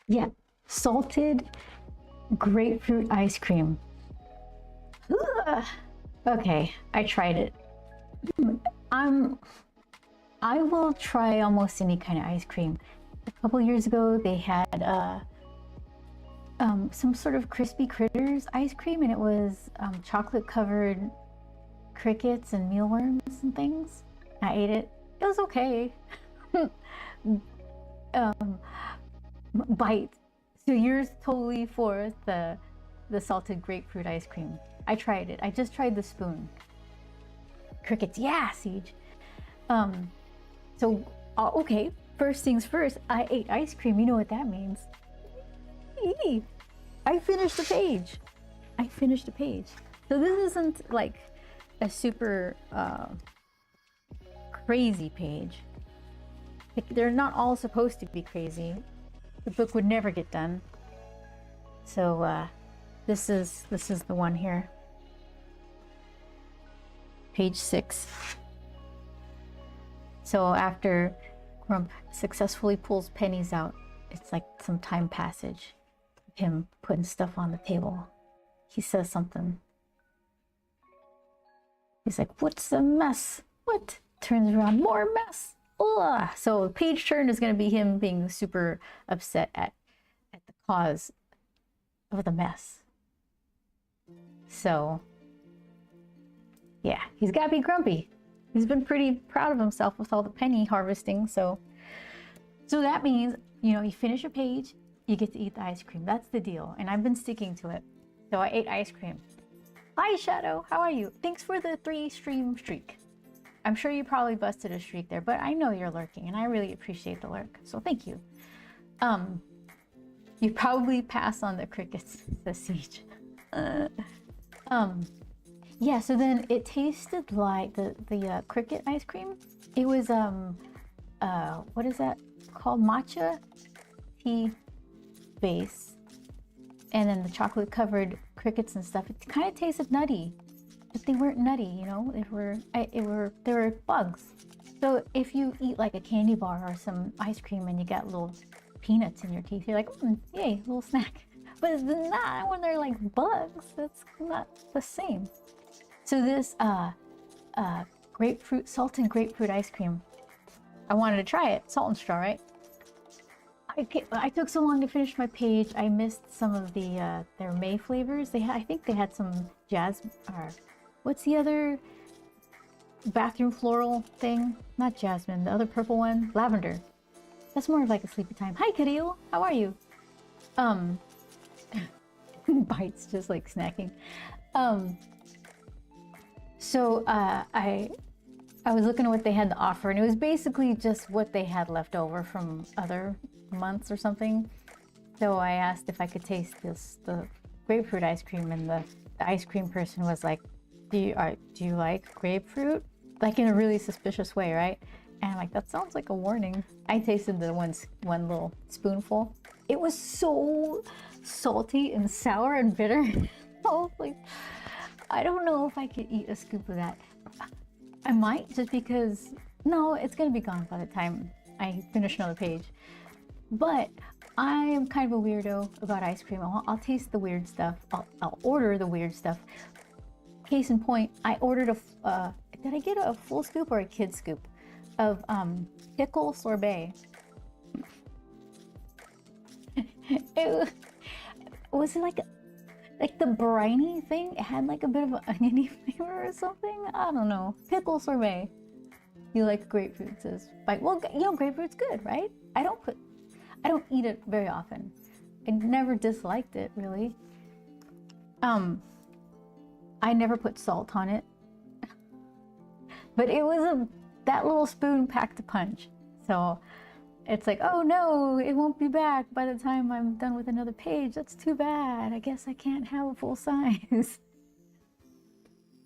Yeah, salted grapefruit ice cream. Ugh. Okay, I tried it. I'm I will try almost any kind of ice cream. A couple years ago, they had some sort of crispy critters ice cream, and it was chocolate covered crickets and mealworms and things. I ate it. It was okay. um, bite. So yours totally for the salted grapefruit ice cream. I tried it. I just tried the spoon. Crickets, yeah, Siege. Um, so okay. First things first. I ate ice cream. You know what that means? Eee. I finished the page. I finished the page. So this isn't like a super crazy page. Like, they're not all supposed to be crazy. The book would never get done. So this is the one here. Page 6. So after Grump successfully pulls pennies out, it's like some time passage. Him putting stuff on the table. He says something. He's like, "What's the mess? What?" Turns around, more mess. Ugh. So page turn is going to be him being super upset at the cause of the mess. So yeah, he's got to be grumpy. He's been pretty proud of himself with all the penny harvesting. So that means, you know, you finish a page, you get to eat the ice cream. That's the deal. And I've been sticking to it. So I ate ice cream. Hi, Shadow. How are you? Thanks for the 3-stream streak. I'm sure you probably busted a streak there, but I know you're lurking and I really appreciate the lurk. So thank you. You probably pass on the crickets, the Siege. Yeah, so then it tasted like the cricket ice cream. It was what is that called? Matcha tea base, and then the chocolate covered crickets and stuff. It kind of tasted nutty, but they weren't nutty, you know. They were bugs. So if you eat like a candy bar or some ice cream and you got little peanuts in your teeth, you're like, yay, little snack. But it's not when they're like bugs. That's not the same. So this grapefruit, salted grapefruit ice cream, I wanted to try it. Salt and straw, right? I took so long to finish my page. I missed some of the their May flavors. I think they had some jasmine, or what's the other bathroom floral thing? Not jasmine, the other purple one, lavender. That's more of like a sleepy time. Hi, Kirill. How are you? Bites, just like snacking. So I was looking at what they had to offer, and it was basically just what they had left over from other months or something. So I asked if I could taste the grapefruit ice cream, and the ice cream person was like, do you like grapefruit? Like in a really suspicious way, right? And I'm like, that sounds like a warning. I tasted the one little spoonful. It was so salty and sour and bitter. I was like, I don't know if I could eat a scoop of that. I might, just because, no, it's gonna be gone by the time I finish another page. But I am kind of a weirdo about ice cream. I'll taste the weird stuff. I'll order the weird stuff. Case in point, I ordered did I get a full scoop or a kid scoop of pickle sorbet? Was it like the briny thing? It had like a bit of an oniony flavor or something? I don't know. Pickle sorbet. You like grapefruit, says Bite. Well, you know, grapefruit's good, right? I don't eat it very often. I never disliked it, really. I never put salt on it. But it was that little spoon packed a punch. So it's like, oh no, it won't be back by the time I'm done with another page. That's too bad. I guess I can't have a full size.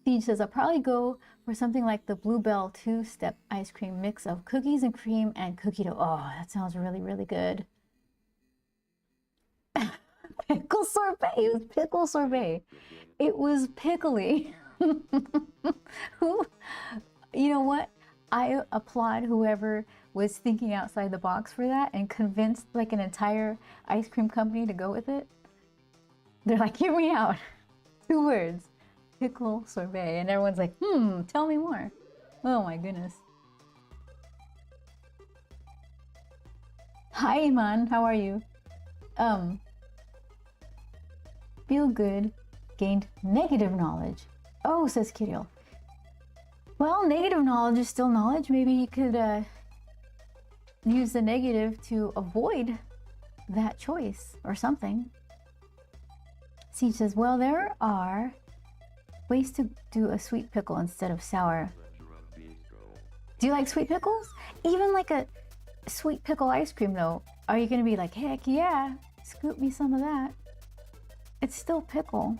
Siege says, I'll probably go for something like the Bluebell 2-step ice cream mix of cookies and cream and cookie dough. Oh, that sounds really, really good. Pickle sorbet. It was pickle sorbet. It was pickly. Who? You know what? I applaud whoever was thinking outside the box for that and convinced like an entire ice cream company to go with it. They're like, hear me out. 2 words, pickle sorbet. And everyone's like, tell me more. Oh my goodness. Hi, Iman, how are you? Feel good, gained negative knowledge. Oh, says Kirill. Well, negative knowledge is still knowledge. Maybe you could use the negative to avoid that choice or something. Siege says, well, there are ways to do a sweet pickle instead of sour. Do you like sweet pickles? Even like a sweet pickle ice cream though, are you gonna be like, heck yeah, scoop me some of that? It's still pickle.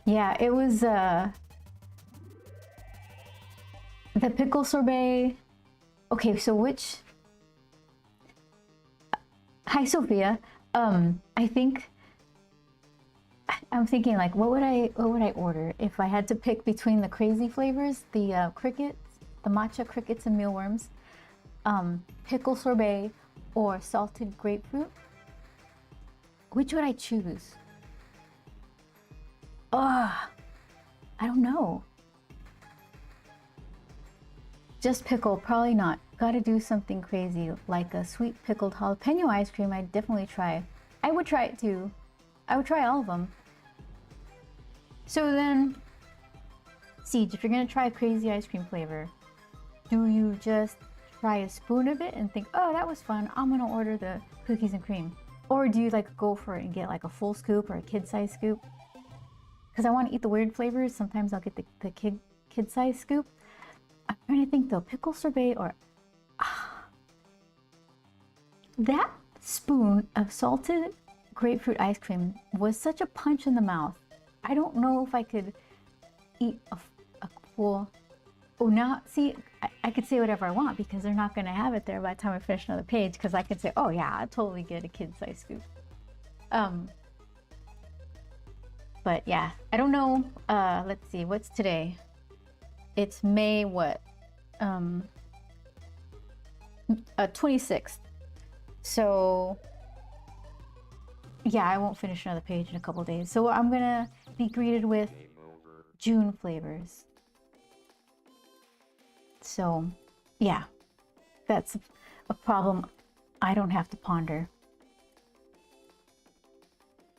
Yeah, it was the pickle sorbet. Okay, so which? Hi, Sophia. I think I'm thinking like, what would I order if I had to pick between the crazy flavors, the crickets, the matcha crickets and mealworms, pickle sorbet, or salted grapefruit? Which would I choose? I don't know. Just pickle, probably not. Gotta do something crazy, like a sweet pickled jalapeno ice cream. I'd definitely try. I would try it too. I would try all of them. So then, Siege, if you're gonna try a crazy ice cream flavor, do you just try a spoon of it and think, oh, that was fun, I'm gonna order the cookies and cream? Or do you like go for it and get like a full scoop or a kid-size scoop? Because I want to eat the weird flavors. Sometimes I'll get the kid-size scoop. I'm trying to think though, pickle sorbet or that spoon of salted grapefruit ice cream was such a punch in the mouth. I don't know if I could eat a full. Oh, now see, I could say whatever I want because they're not going to have it there by the time I finish another page. Because I could say, oh yeah, I'd totally get a kid-size scoop. But yeah, I don't know. Let's see, what's today? It's May what? 26th. So yeah, I won't finish another page in a couple days. So I'm gonna be greeted with June flavors. So yeah, that's a problem I don't have to ponder.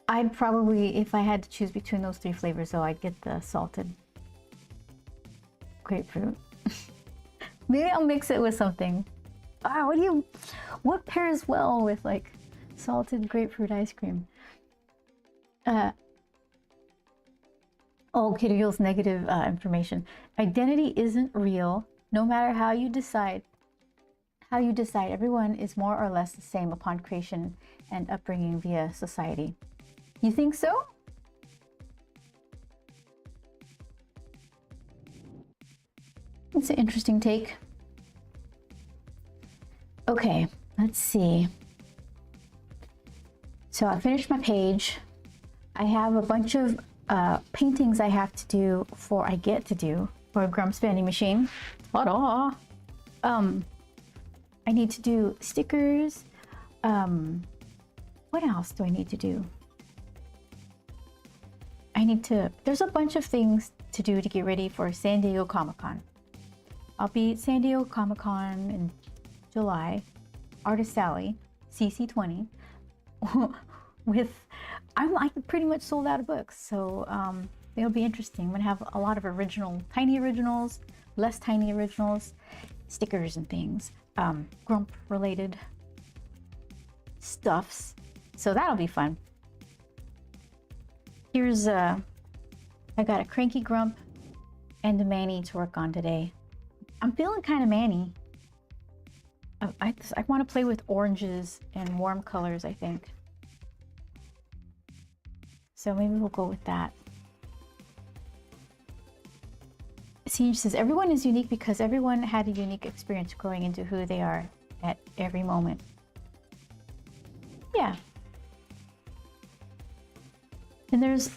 I'd probably, if I had to choose between those 3 flavors though, I'd get the salted grapefruit. Maybe I'll mix it with something. What pairs well with like salted grapefruit ice cream? Oh, Kitty negative information. Identity isn't real. No matter how you decide, everyone is more or less the same upon creation and upbringing via society. You think so? It's an interesting take. Okay, let's see. So I finished my page. I have a bunch of paintings I have to do for Grump's vending machine. Ta-da! I need to do stickers. What else do I need to do? There's a bunch of things to do to get ready for San Diego Comic-Con. I'll be at San Diego Comic-Con in July. Artist Sally, CC20. I pretty much sold out of books, so it'll be interesting. I'm gonna have a lot of tiny originals, less tiny originals, stickers and things, Grump related stuffs. So that'll be fun. Here's I got a cranky Grump and a Manny to work on today. I'm feeling kind of Manny. I want to play with oranges and warm colors, I think. So maybe we'll go with that. Siege says, everyone is unique because everyone had a unique experience growing into who they are at every moment. Yeah. And there's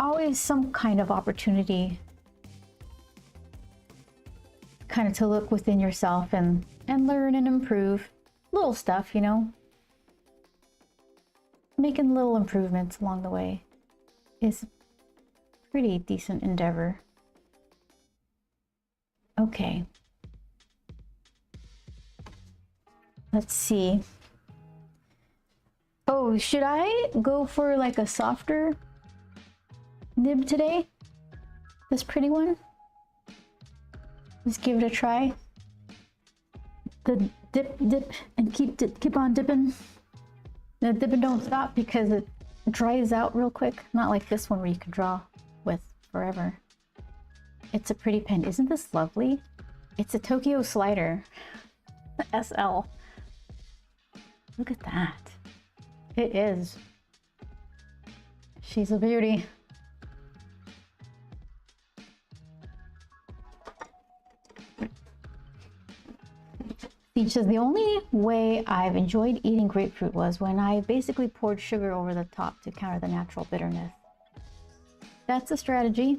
always some kind of opportunity kind of to look within yourself and learn and improve. Little stuff, you know. Making little improvements along the way is a pretty decent endeavor. Okay. Let's see. Oh, should I go for like a softer nib today? This pretty one? Just give it a try. The dip, and keep on dipping. The dip and don't stop because it dries out real quick. Not like this one where you can draw with forever. It's a pretty pen. Isn't this lovely? It's a Tokyo Slider. SL. Look at that. It is. She's a beauty. He says, the only way I've enjoyed eating grapefruit was when I basically poured sugar over the top to counter the natural bitterness. That's a strategy.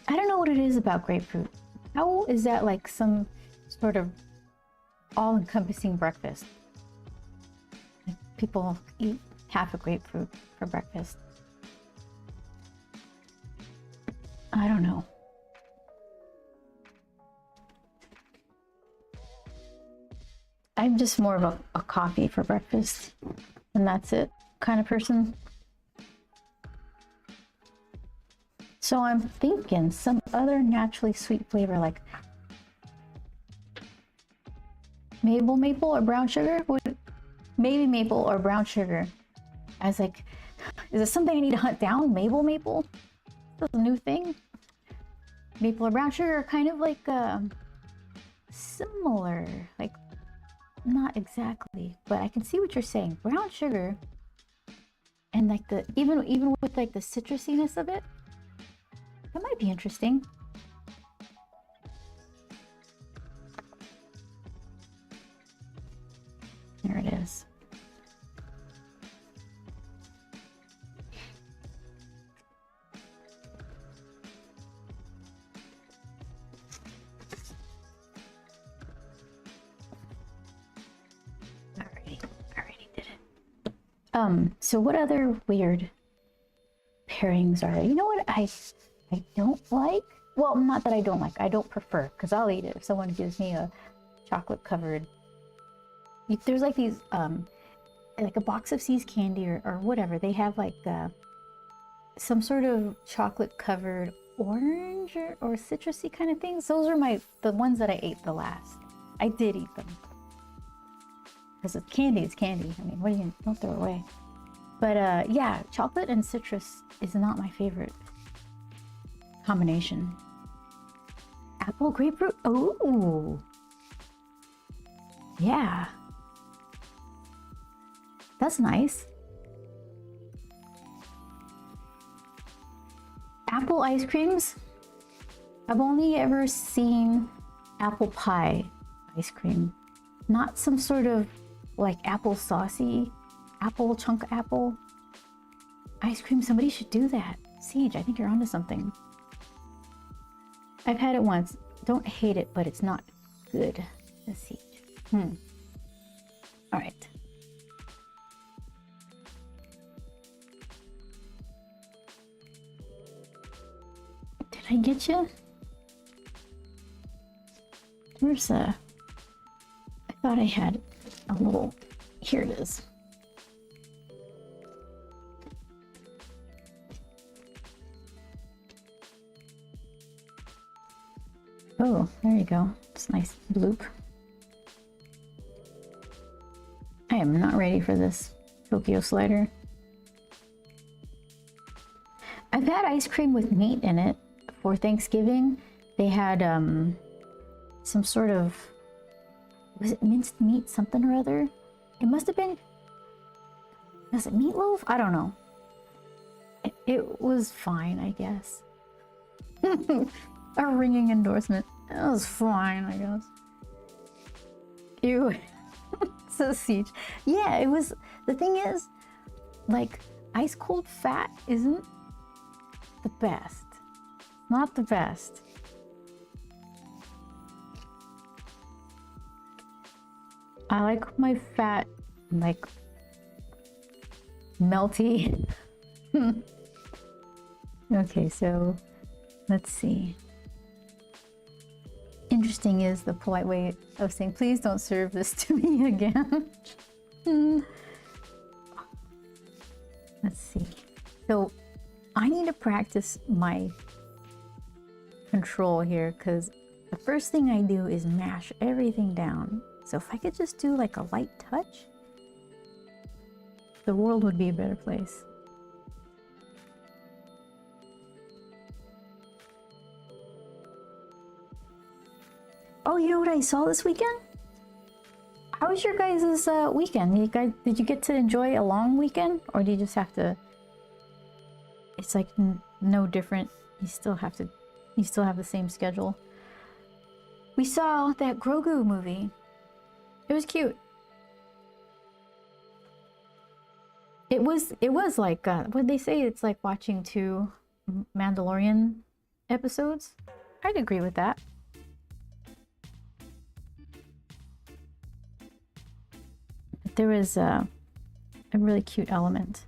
I don't know what it is about grapefruit. How is that like some sort of all-encompassing breakfast? Like people eat half a grapefruit for breakfast. I don't know. I'm just more of a coffee for breakfast, and that's it kind of person. So I'm thinking some other naturally sweet flavor, like maple or brown sugar. Maybe maple or brown sugar. I was like, is it something I need to hunt down? Maple? That's a new thing. Maple or brown sugar are kind of like similar, like not exactly, but I can see what you're saying. Brown sugar and like the even with like the citrusiness of it, that might be interesting. There it is. Already did it. So what other weird pairings are there? You know what I don't like? Well, not that I don't like, I don't prefer, because I'll eat it if someone gives me a chocolate covered. There's like these like a box of See's candy or whatever. They have like some sort of chocolate covered orange or citrusy kind of things. Those are the ones that I ate the last. I did eat them. Because it's candy, it's candy. I mean, what do you, don't throw it away. But yeah, chocolate and citrus is not my favorite combination. Apple, grapefruit, oh. Yeah. That's nice. Apple ice creams. I've only ever seen apple pie ice cream. Not some sort of like apple saucy, chunk apple ice cream. Somebody should do that. Siege, I think you're onto something. I've had it once. Don't hate it, but it's not good. The Siege. All right. Did I get you? Where's I thought I had a little. Here it is. Oh, there you go. It's a nice bloop. I am not ready for this Tokyo Slider. I've had ice cream with meat in it for Thanksgiving. They had some sort of, was it minced meat something or other? It must have been, was it meatloaf? I don't know. It was fine, I guess. A ringing endorsement. It was fine, I guess. Ew. So Siege. Yeah, it was, the thing is, like ice cold fat isn't the best. Not the best. I like my fat like melty. Okay, so let's see. Interesting is the polite way of saying, please don't serve this to me again. Let's see. So I need to practice my control here because the first thing I do is mash everything down. So if I could just do like a light touch, the world would be a better place. Oh, you know what I saw this weekend? How was your guys' weekend? Did you get to enjoy a long weekend, or do you just have to? It's like no different. You still have the same schedule. We saw that Grogu movie. It was cute. It was like what'd they say? It's like watching 2 Mandalorian episodes. I'd agree with that. There was a really cute element.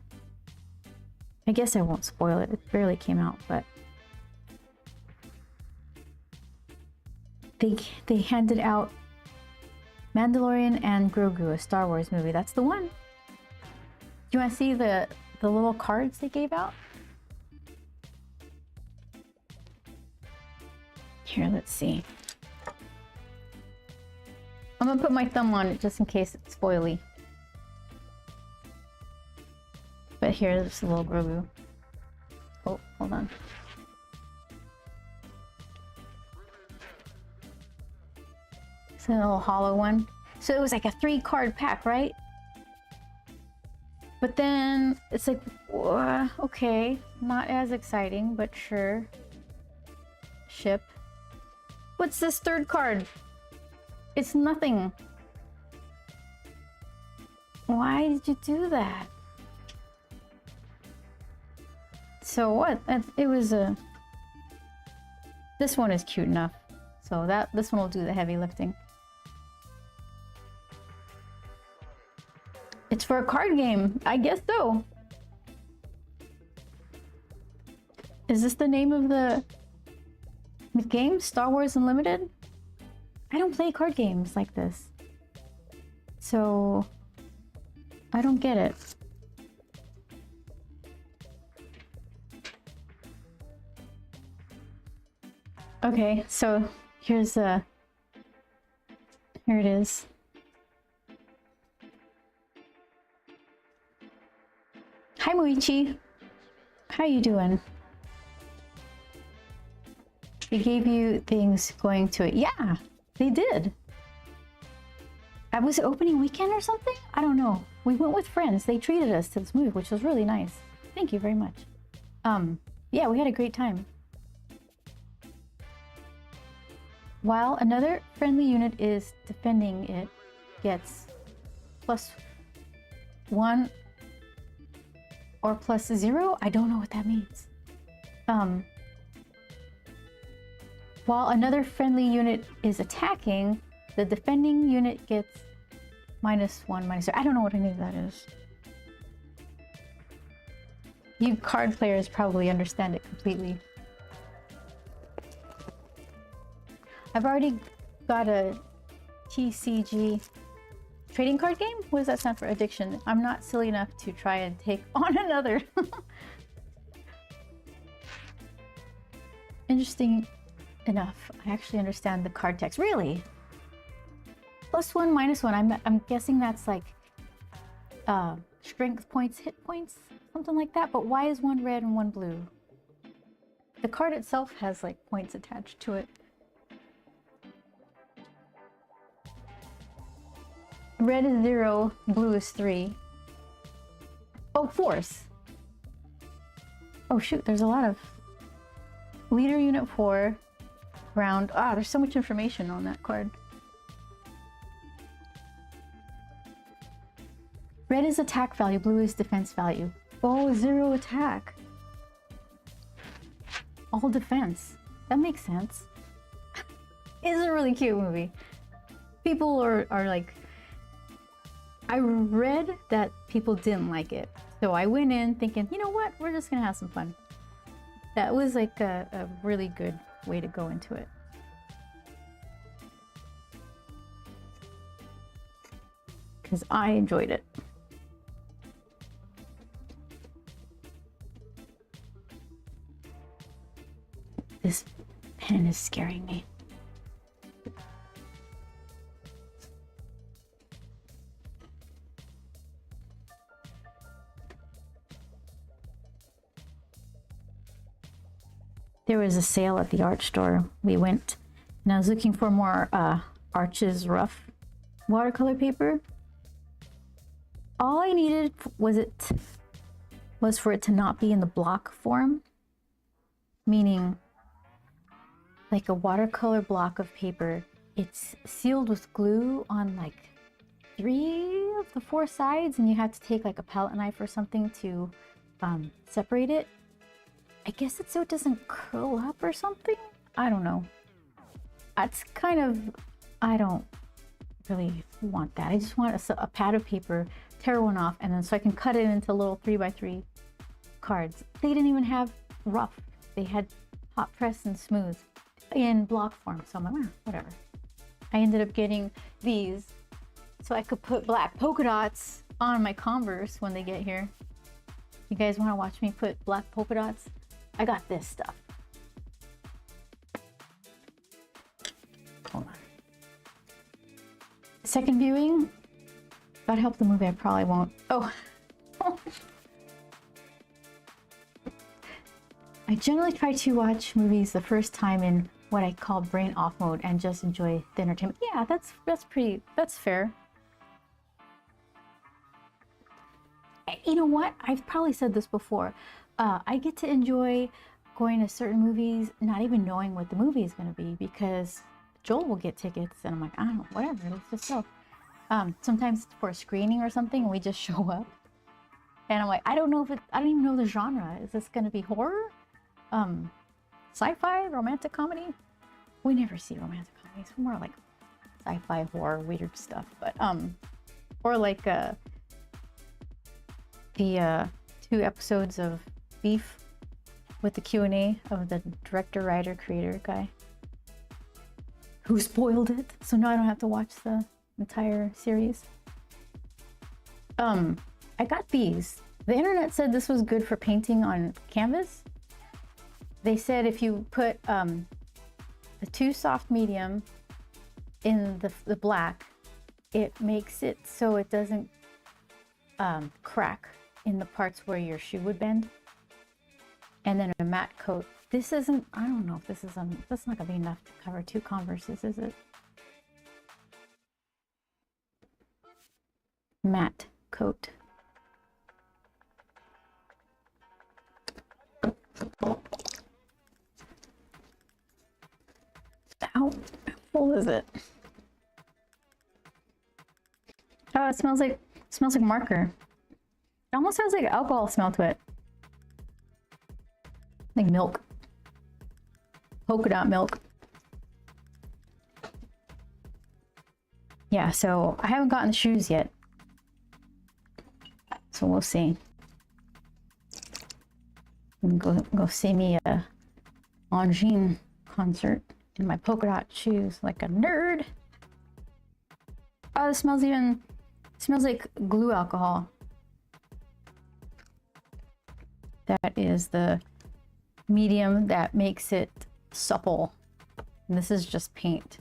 I guess I won't spoil it. It barely came out, but they handed out Mandalorian and Grogu, a Star Wars movie. That's the one. Do you want to see the little cards they gave out? Here, let's see. I'm gonna put my thumb on it just in case it's spoily. But here's a little Grogu. Oh, hold on. It's a little hollow one. So it was like a 3-card pack, right? But then it's like, okay, not as exciting, but sure. Ship. What's this 3rd card? It's nothing. Why did you do that? So what? It was a. This one is cute enough, so this one will do the heavy lifting. It's for a card game, I guess so. Is this the name of the game? Star Wars Unlimited? I don't play card games like this, so I don't get it. Okay, so here it is. Hi Muichi, how you doing? They gave you things going to it. Yeah, they did. Was it opening weekend or something? I don't know. We went with friends. They treated us to this movie, which was really nice. Thank you very much. Yeah, we had a great time. While another friendly unit is defending, it gets +1 or +0. I don't know what that means. While another friendly unit is attacking, the defending unit gets -1, -0. I don't know what any of that is. You card players probably understand it completely. I've already got a TCG trading card game? What does that stand for? Addiction. I'm not silly enough to try and take on another. Interesting enough, I actually understand the card text. Really? +1, -1. I'm guessing that's like strength points, hit points, something like that. But why is one red and one blue? The card itself has like points attached to it. Red is 0, blue is 3. Oh, force. Oh shoot, there's a lot of leader unit 4 round. Ah, there's so much information on that card. Red is attack value, blue is defense value. Oh, 0 attack. All defense. That makes sense. It's a really cute movie. People are like... I read that people didn't like it. So I went in thinking, you know what? We're just gonna have some fun. That was like a really good way to go into it. Because I enjoyed it. This pen is scaring me. There was a sale at the art store. We went and I was looking for more Arches Rough watercolor paper. All I needed was for it to not be in the block form, meaning like a watercolor block of paper. It's sealed with glue on like 3 of the 4 sides, and you have to take like a palette knife or something to separate it. I guess it's so it doesn't curl up or something. I don't know. That's kind of, I don't really want that. I just want a pad of paper, tear one off, and then so I can cut it into little 3x3 cards. They didn't even have rough. They had hot press and smooth in block form. So I'm like, whatever. I ended up getting these so I could put black polka dots on my Converse when they get here. You guys want to watch me put black polka dots? I got this stuff. Hold on. Second viewing. God help the movie, I probably won't. Oh. I generally try to watch movies the first time in what I call brain off mode and just enjoy the entertainment. Yeah, that's fair. You know what? I've probably said this before. I get to enjoy going to certain movies not even knowing what the movie is going to be, because Joel will get tickets and I'm like, I don't know, whatever, let's just go. Sometimes it's for a screening or something and we just show up. And I'm like, I don't even know the genre. Is this going to be horror? Sci-fi? Romantic comedy? We never see romantic comedies. We're more like sci-fi, horror, weird stuff. But, or like, the 2 episodes of Beef with the Q&A of the director, writer, creator guy who spoiled it. So now I don't have to watch the entire series. I got these. The internet said this was good for painting on canvas. They said if you put the 2 soft medium in the black, it makes it so it doesn't crack in the parts where your shoe would bend. And then a matte coat. This isn't, I don't know if this is, that's not gonna be enough to cover 2 Converses, is it? Matte coat. How full is it? Oh, it smells like marker. It almost has like alcohol smell to it. Like milk. Polka dot milk. Yeah, so I haven't gotten the shoes yet. So we'll see. I'm gonna go see me a Longines concert in my polka dot shoes like a nerd. Oh, it smells like glue alcohol. That is the medium that makes it supple. And this is just paint.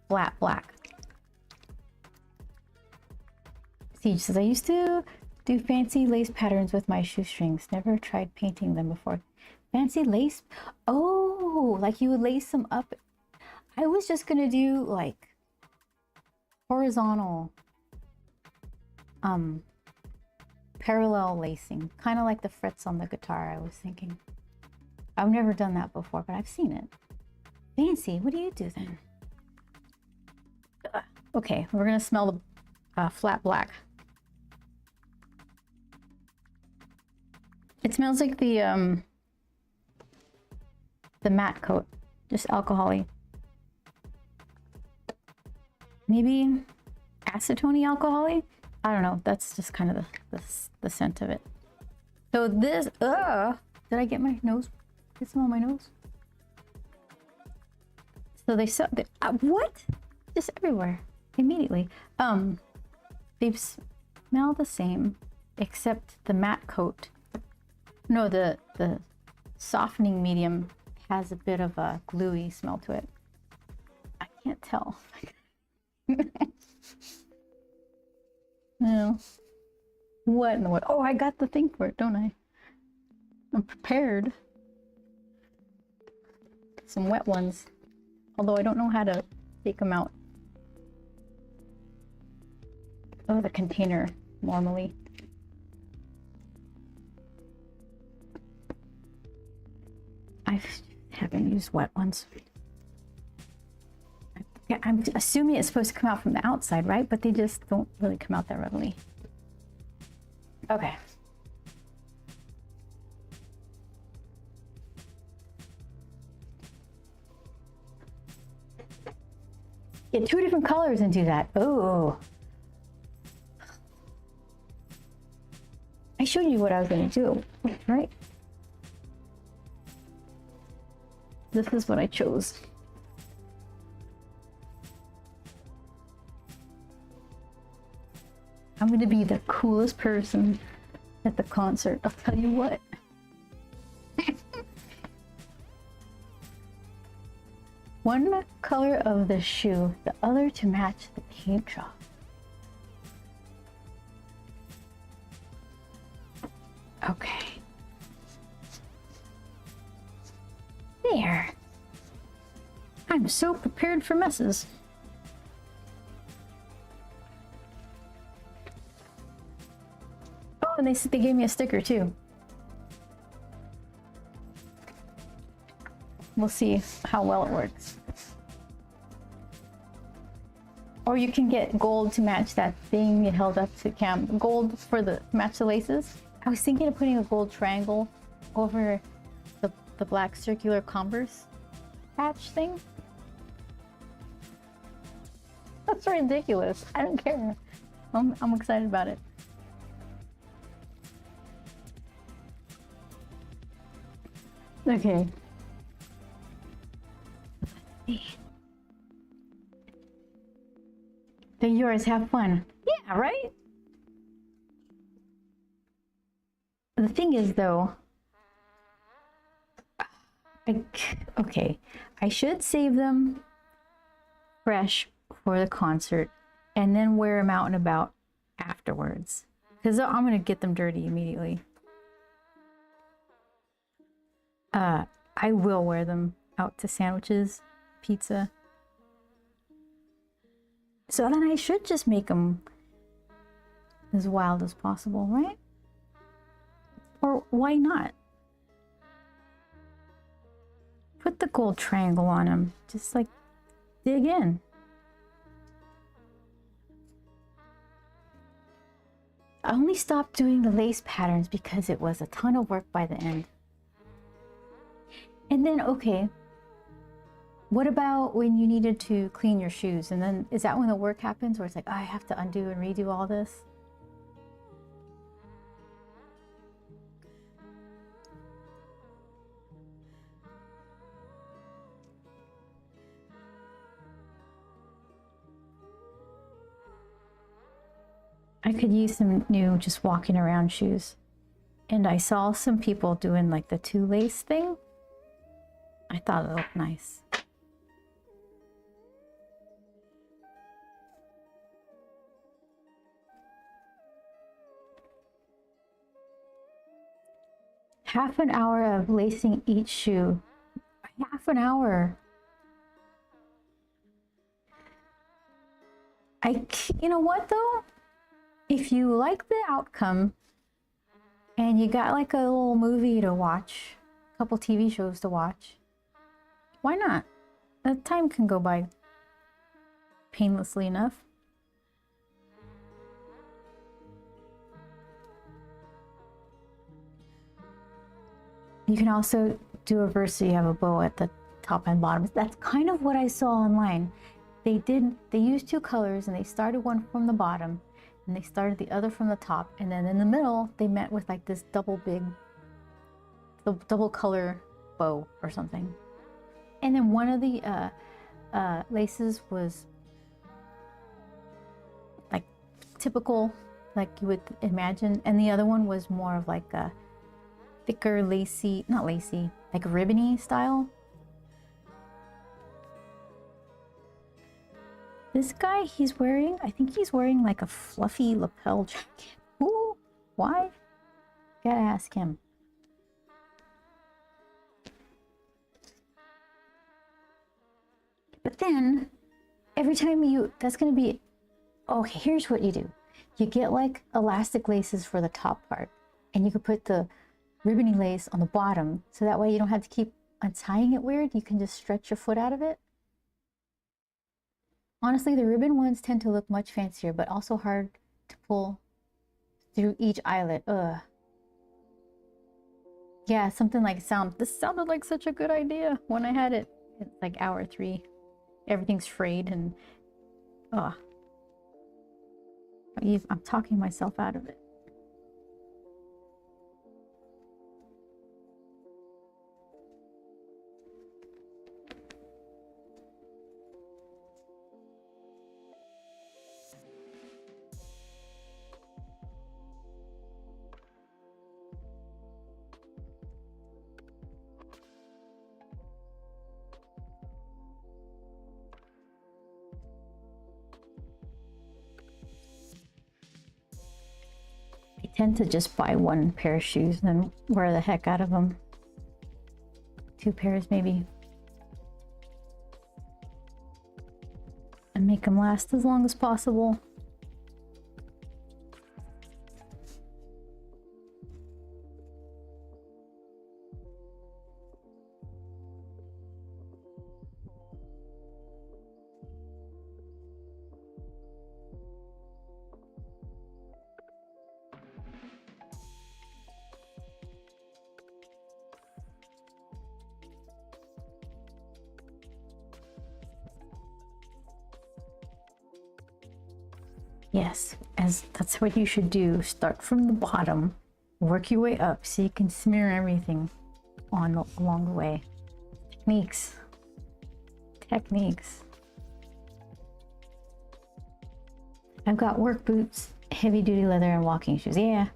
Flat black. Siege says, I used to do fancy lace patterns with my shoestrings. Never tried painting them before. Fancy lace? Oh, like you would lace them up. I was just gonna do like horizontal parallel lacing, kind of like the frets on the guitar. I was thinking. I've never done that before, but I've seen it. Fancy, what do you do then? Okay, we're gonna smell the flat black. It smells like the matte coat, just alcohol-y. Maybe acetone alcohol-y? I don't know. That's just kind of the scent of it. So this, did I get my nose? Get some on my nose? So they sell, what? Just everywhere, immediately. They smell the same, except the matte coat. No, the softening medium has a bit of a gluey smell to it. I can't tell. No. What in the what? Oh, I got the thing for it, don't I? I'm prepared. Some wet ones. Although I don't know how to take them out of the container normally. I haven't used wet ones. I'm assuming it's supposed to come out from the outside, right? But they just don't really come out that readily. Okay. Get 2 different colors and do that. Oh. I showed you what I was going to do, right? This is what I chose. I'm going to be the coolest person at the concert. I'll tell you what. One color of the shoe, the other to match the paint job. Okay. There. I'm so prepared for messes. Oh, and they gave me a sticker too. We'll see how well it works. Or you can get gold to match that thing you held up to cam. Gold for the match the laces. I was thinking of putting a gold triangle over the black circular Converse patch thing. That's ridiculous. I don't care. I'm excited about it. Okay. They're yours. Have fun. Yeah, right? The thing is, though, okay, I should save them fresh for the concert and then wear them out and about afterwards, because I'm going to get them dirty immediately. I will wear them out to sandwiches, pizza. So then I should just make them as wild as possible, right? Or why not? Put the gold triangle on them. Just like dig in. I only stopped doing the lace patterns because it was a ton of work by the end. And then, okay, what about when you needed to clean your shoes? And then, is that when the work happens where it's like, oh, I have to undo and redo all this? I could use some new just walking around shoes. And I saw some people doing like the 2 lace thing. I thought it looked nice. Half an hour of lacing each shoe. Half an hour. You know what though? If you like the outcome and you got like a little movie to watch, a couple TV shows to watch, why not? The time can go by painlessly enough. You can also do a verse so you have a bow at the top and bottom. That's kind of what I saw online. They used two colors, and they started one from the bottom and they started the other from the top, and then in the middle they met with like this double color bow or something. And then one of the laces was like typical, like you would imagine, and the other one was more of like a thicker lacy, not lacy, like ribbony style. This guy, I think he's wearing like a fluffy lapel jacket. Ooh, why? Gotta ask him. But then, every time that's gonna be, okay, here's what you do. You get like elastic laces for the top part, and you could put the ribbony lace on the bottom, so that way you don't have to keep untying it weird. You can just stretch your foot out of it. Honestly, the ribbon ones tend to look much fancier, but also hard to pull through each eyelet. Ugh. Yeah, something like this sounded like such a good idea when I had it. It's like hour 3. Everything's frayed and ugh. I'm talking myself out of it. Tend to just buy one pair of shoes and then wear the heck out of them. 2 pairs maybe. And make them last as long as possible. Yes, that's what you should do. Start from the bottom, work your way up so you can smear everything along the way. Techniques. I've got work boots, heavy duty leather, and walking shoes. Yeah.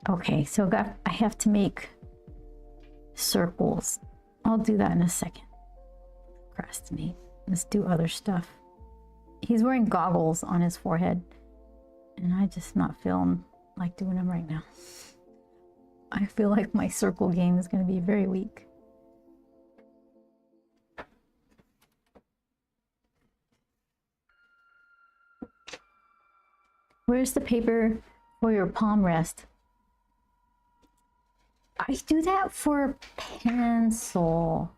Okay, so I have to make circles. I'll do that in a second. Procrastinate. Let's do other stuff. He's wearing goggles on his forehead, and I just not feeling like doing them right now. I feel like my circle game is going to be very weak. Where's the paper for your palm rest? I do that for pencil.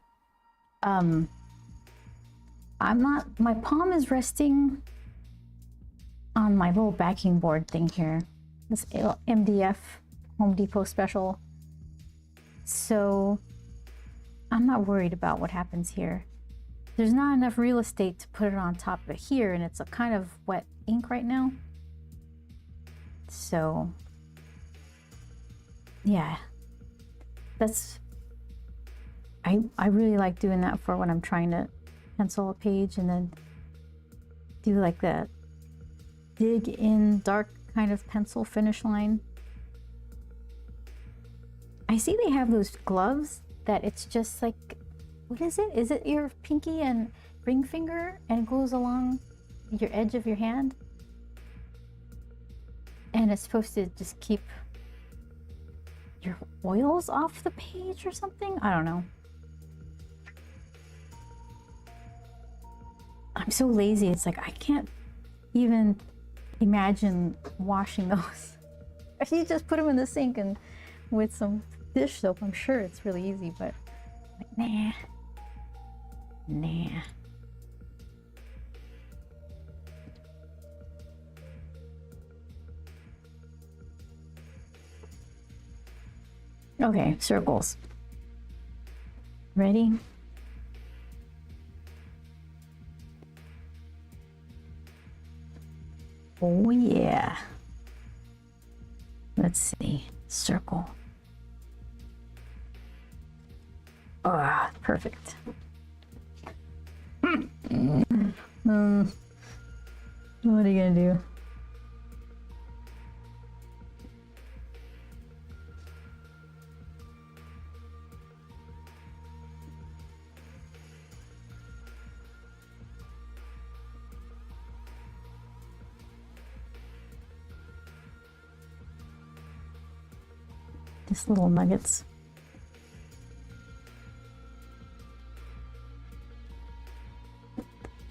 My palm is resting on my little backing board thing here. This MDF Home Depot special. So I'm not worried about what happens here. There's not enough real estate to put it on top of here, and it's a kind of wet ink right now. So yeah. I really like doing that for when I'm trying to pencil a page and then do like the dig in dark kind of pencil finish line. I see they have those gloves that it's just like, what is it? Is it your pinky and ring finger and it goes along your edge of your hand? And it's supposed to just keep your oils off the page or something? I don't know. I'm so lazy. It's like I can't even imagine washing those. If you just put them in the sink and with some dish soap, I'm sure it's really easy, but like, nah. Nah. Okay, circles. Ready? Oh yeah. Let's see. Circle. Ah, perfect. What are you gonna do? Just little nuggets.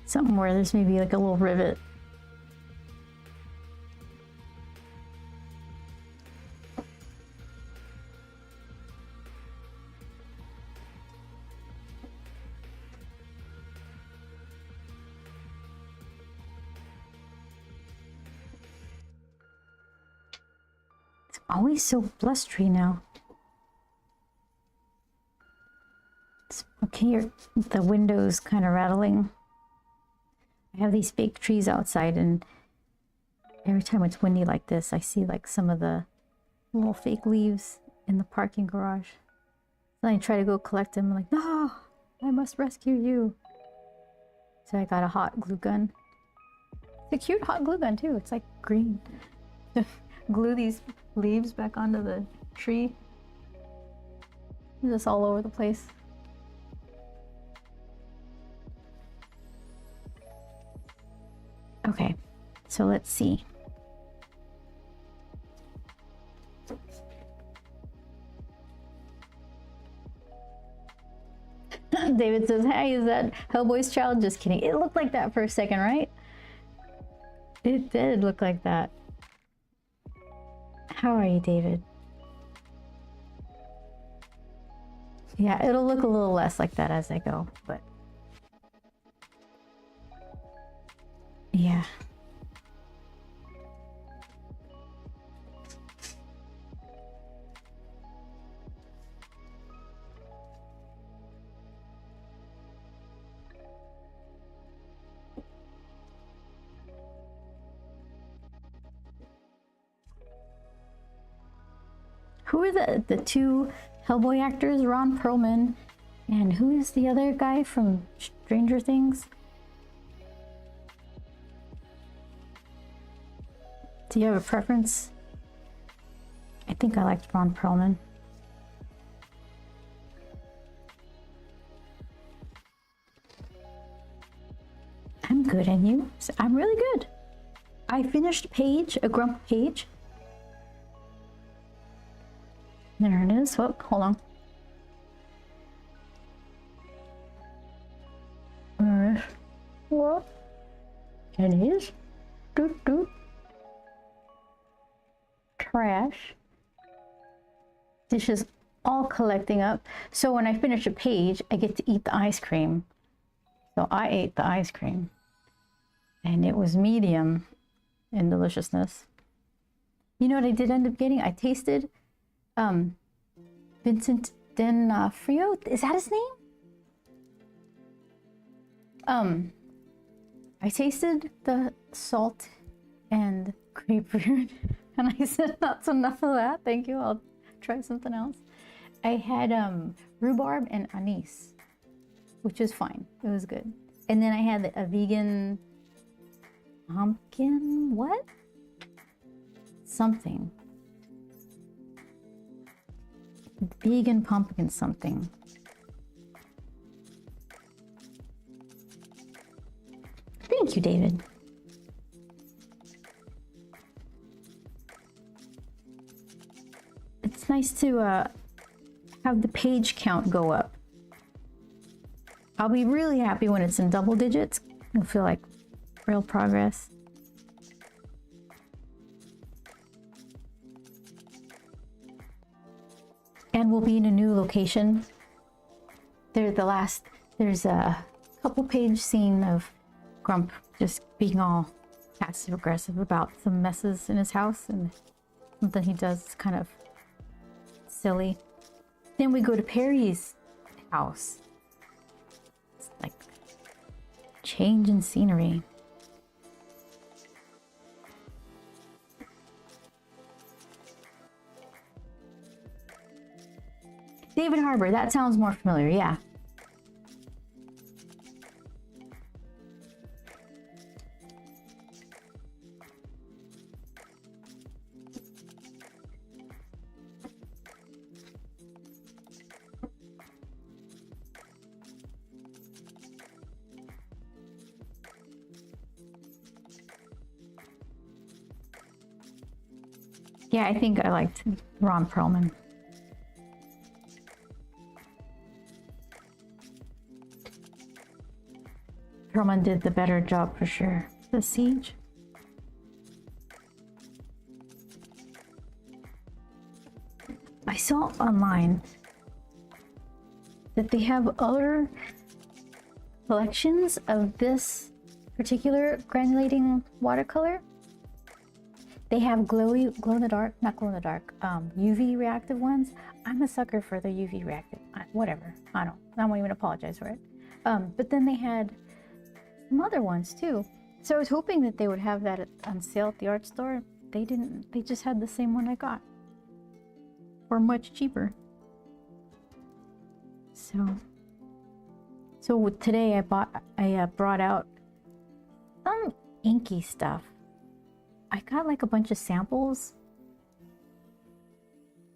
Something where there's maybe like a little rivet. It's always so blustery now. Okay, the window's kind of rattling. I have these fake trees outside, and every time it's windy like this, I see like some of the little fake leaves in the parking garage. Then I try to go collect them. I'm like, no, I must rescue you. So I got a hot glue gun. It's a cute hot glue gun too. It's like green. Glue these leaves back onto the tree. Just all over the place. Okay, so let's see. David says, hey, is that Hellboy's child? Just kidding. It looked like that for a second, right? It did look like that. How are you, David? Yeah, it'll look a little less like that as I go, but... yeah. Who are the two Hellboy actors? Ron Perlman, and who is the other guy from Stranger Things? Do you have a preference? I think I liked Ron Perlman. I'm good, and you? I'm really good. I finished a Grump page. There it is. Oh, hold on. Alright. What? It is. Doot doot. Trash. Dishes all collecting up. So when I finish a page, I get to eat the ice cream. So I ate the ice cream. And it was medium in deliciousness. You know what I did end up getting? I tasted Vincent D'Onofrio. Is that his name? I tasted the salt and grapefruit, and I said, that's enough of that. Thank you. I'll try something else. I had rhubarb and anise, which is fine. It was good. And then I had a vegan pumpkin, what? Something. Vegan pumpkin something. Thank you, David. It's nice to have the page count go up. I'll be really happy when it's in double digits. You'll feel like real progress. And we'll be in a new location. There's couple page scene of Grump just being all passive aggressive about some messes in his house, and something he does is kind of silly. Then we go to Perry's house. It's like change in scenery. David Harbour, that sounds more familiar, yeah. Yeah, I think I liked Ron Perlman. Perlman did the better job for sure. The Siege. I saw online that they have other collections of this particular granulating watercolor. They have glow in the dark, not glow in the dark, UV reactive ones. I'm a sucker for the UV reactive, whatever. I won't even apologize for it. But then they had some other ones too. So I was hoping that they would have that on sale at the art store. They didn't. They just had the same one I got for much cheaper. So today I brought out some inky stuff. I got like a bunch of samples.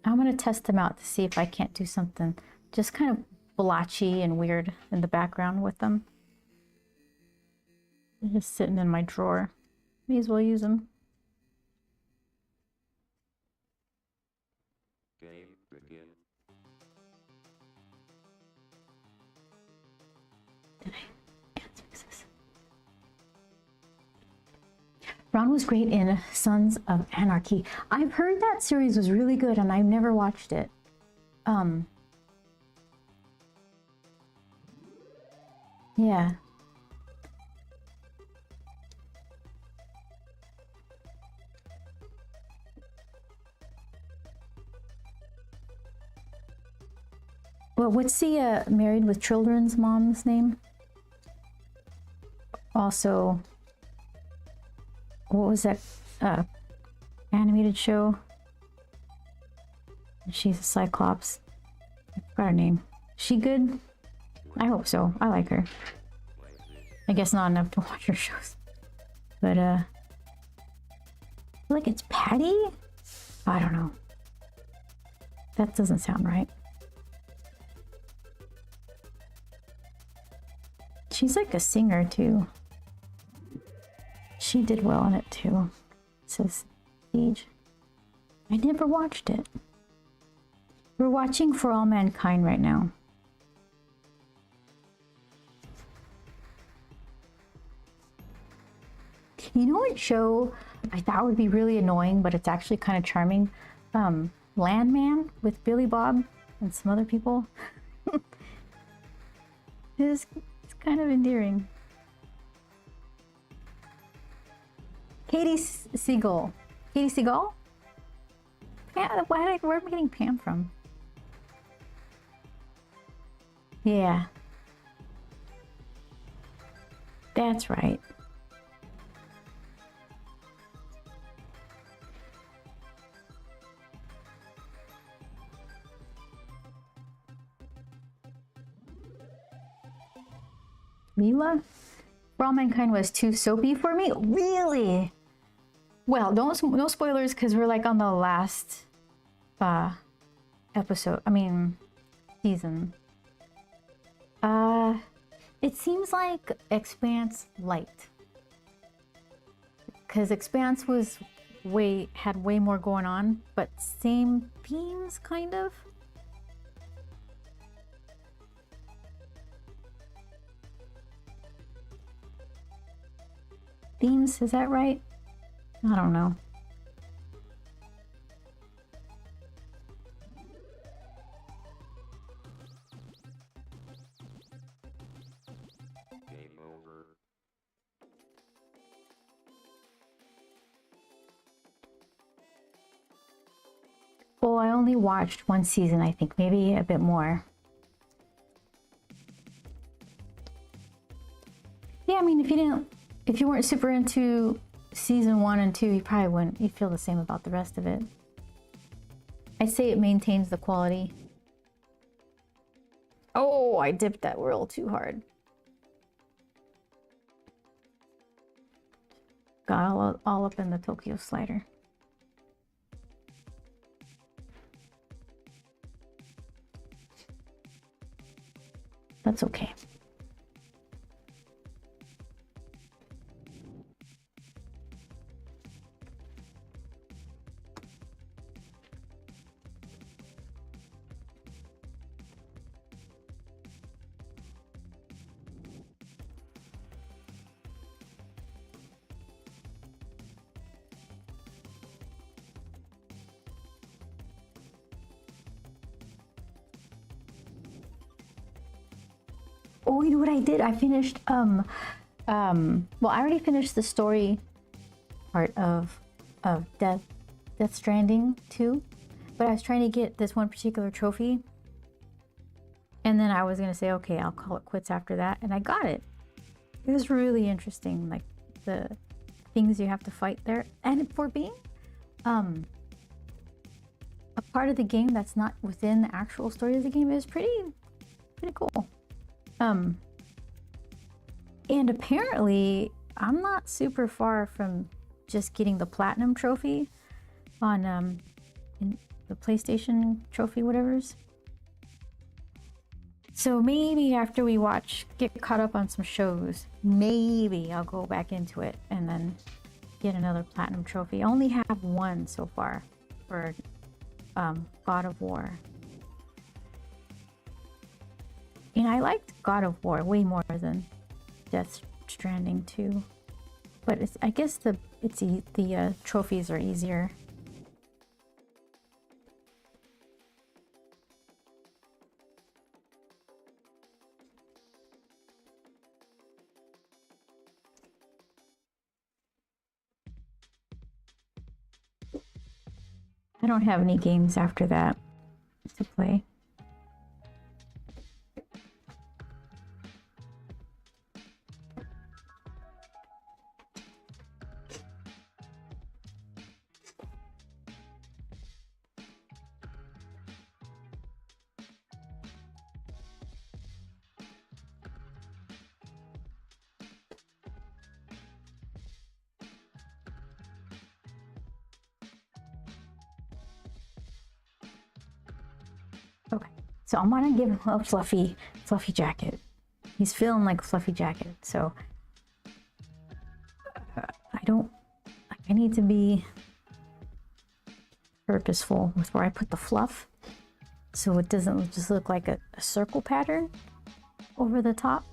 I'm gonna test them out to see if I can't do something just kind of blotchy and weird in the background with them. They're just sitting in my drawer. May as well use them. Game begin. Did I can't fix this? Ron was great in Sons of Anarchy. I've heard that series was really good and I've never watched it. Yeah. Well, what's the Married with Children's mom's name? Also, what was that animated show? She's a Cyclops. I forgot her name. She good? I hope so. I like her. I guess not enough to watch her shows. But I feel like it's Patty? I don't know. That doesn't sound right. She's like a singer too. She did well in it too. It says Siege. I never watched it. We're watching For All Mankind right now. You know what show I thought would be really annoying, but it's actually kind of charming? Landman with Billy Bob and some other people. It's kind of endearing. Katie Siegel. Katie Siegel? Yeah, where am I getting Pam from? Yeah. That's right. Mila? For All Mankind was too soapy for me? Really? Well, no spoilers because we're like on the last episode. I mean, season. It seems like Expanse light. Because Expanse was had way more going on, but same themes kind of. Themes, is that right? I don't know. Well, I only watched one season, I think, maybe a bit more. Yeah, I mean, if you weren't super into season 1 and 2, you probably wouldn't. You'd feel the same about the rest of it. I'd say it maintains the quality. Oh, I dipped that real too hard. Got all up in the Tokyo slider. That's okay. Oh, you know what I did? I finished, well, I already finished the story part of Death Stranding 2, but I was trying to get this one particular trophy, and then I was gonna say, okay, I'll call it quits after that, and I got it. It was really interesting, like the things you have to fight there, and for being a part of the game that's not within the actual story of the game is pretty cool. And apparently I'm not super far from just getting the platinum trophy on in the PlayStation trophy whatever's. So maybe after we get caught up on some shows, maybe I'll go back into it and then get another platinum trophy. I only have one so far for God of War. And I liked God of War way more than Death Stranding 2. But I guess the trophies are easier. I don't have any games after that to play. Okay, so I'm gonna give him a fluffy jacket. He's feeling like a fluffy jacket, so I need to be purposeful with where I put the fluff, so it doesn't just look like a circle pattern over the top.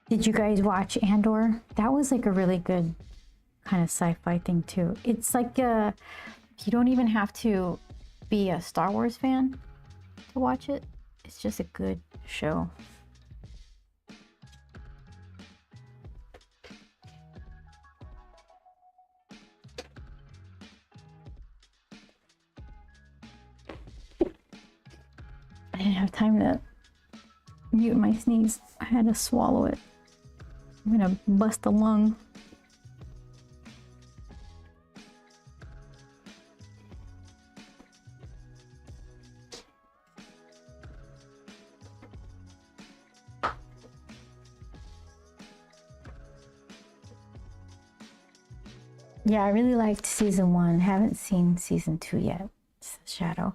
Did you guys watch Andor? That was like a really good kind of sci-fi thing too. It's like you don't even have to be a Star Wars fan to watch it. It's just a good show. I didn't have time to mute my sneeze. I had to swallow it. I'm gonna bust a lung. Yeah, I really liked season 1. Haven't seen season 2 yet. It's Shadow.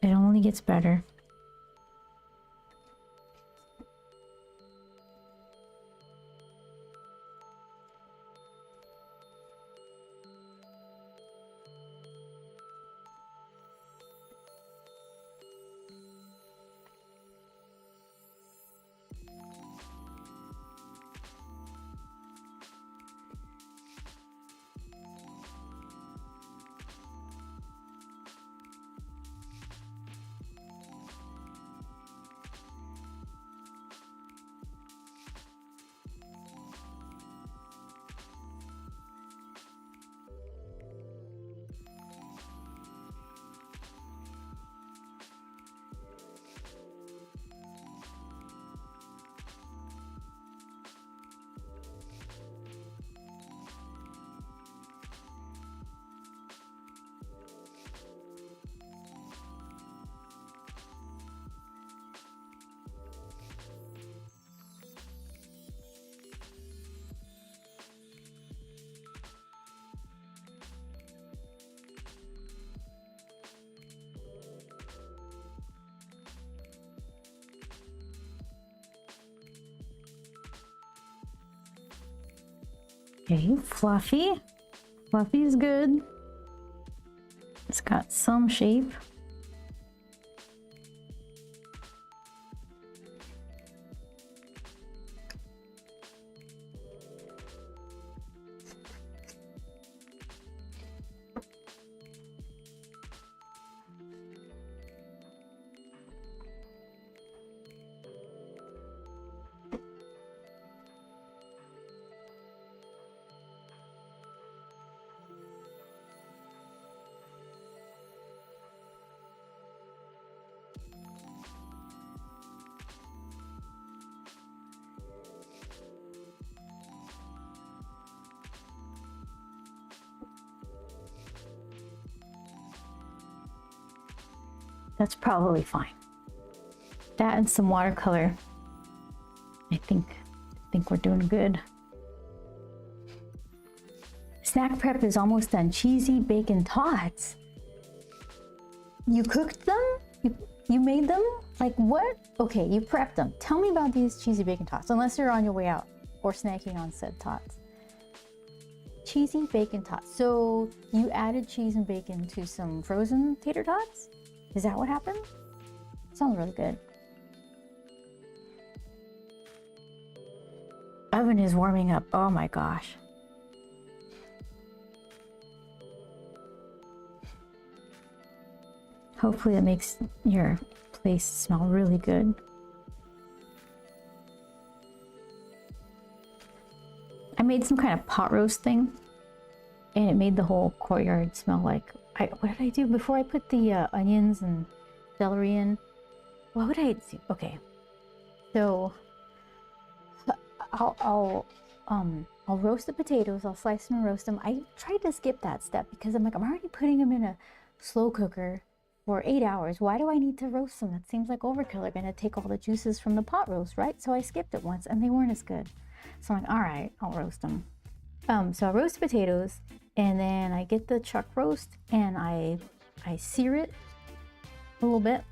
It only gets better. Okay, fluffy. Fluffy is good. It's got some shape. That's probably fine. That and some watercolor. I think we're doing good. Snack prep is almost done. Cheesy bacon tots. You cooked them? You made them? Like what? Okay, you prepped them. Tell me about these cheesy bacon tots, unless you're on your way out or snacking on said tots. Cheesy bacon tots. So you added cheese and bacon to some frozen tater tots? Is that what happened? Sounds really good. Oven is warming up. Oh my gosh. Hopefully it makes your place smell really good. I made some kind of pot roast thing, and it made the whole courtyard smell like... what did I do before I put the onions and celery in? What would I do? Okay, so I'll roast the potatoes. I'll slice them and roast them. I tried to skip that step because I'm like, I'm already putting them in a slow cooker for 8 hours. Why do I need to roast them? That seems like overkill. They're gonna take all the juices from the pot roast, right? So I skipped it once and they weren't as good. So I'm like, all right, I'll roast them. So I roast potatoes, and then I get the chuck roast and I sear it a little bit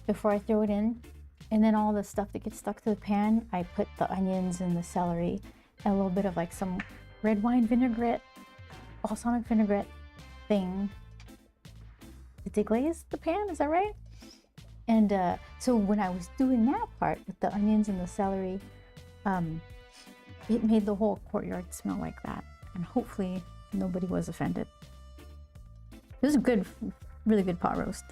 before I throw it in. And then all the stuff that gets stuck to the pan, I put the onions and the celery and a little bit of like some red wine vinaigrette, balsamic vinaigrette thing to deglaze the pan, is that right? And so when I was doing that part with the onions and the celery, it made the whole courtyard smell like that. And hopefully nobody was offended. It was a good, really good pot roast.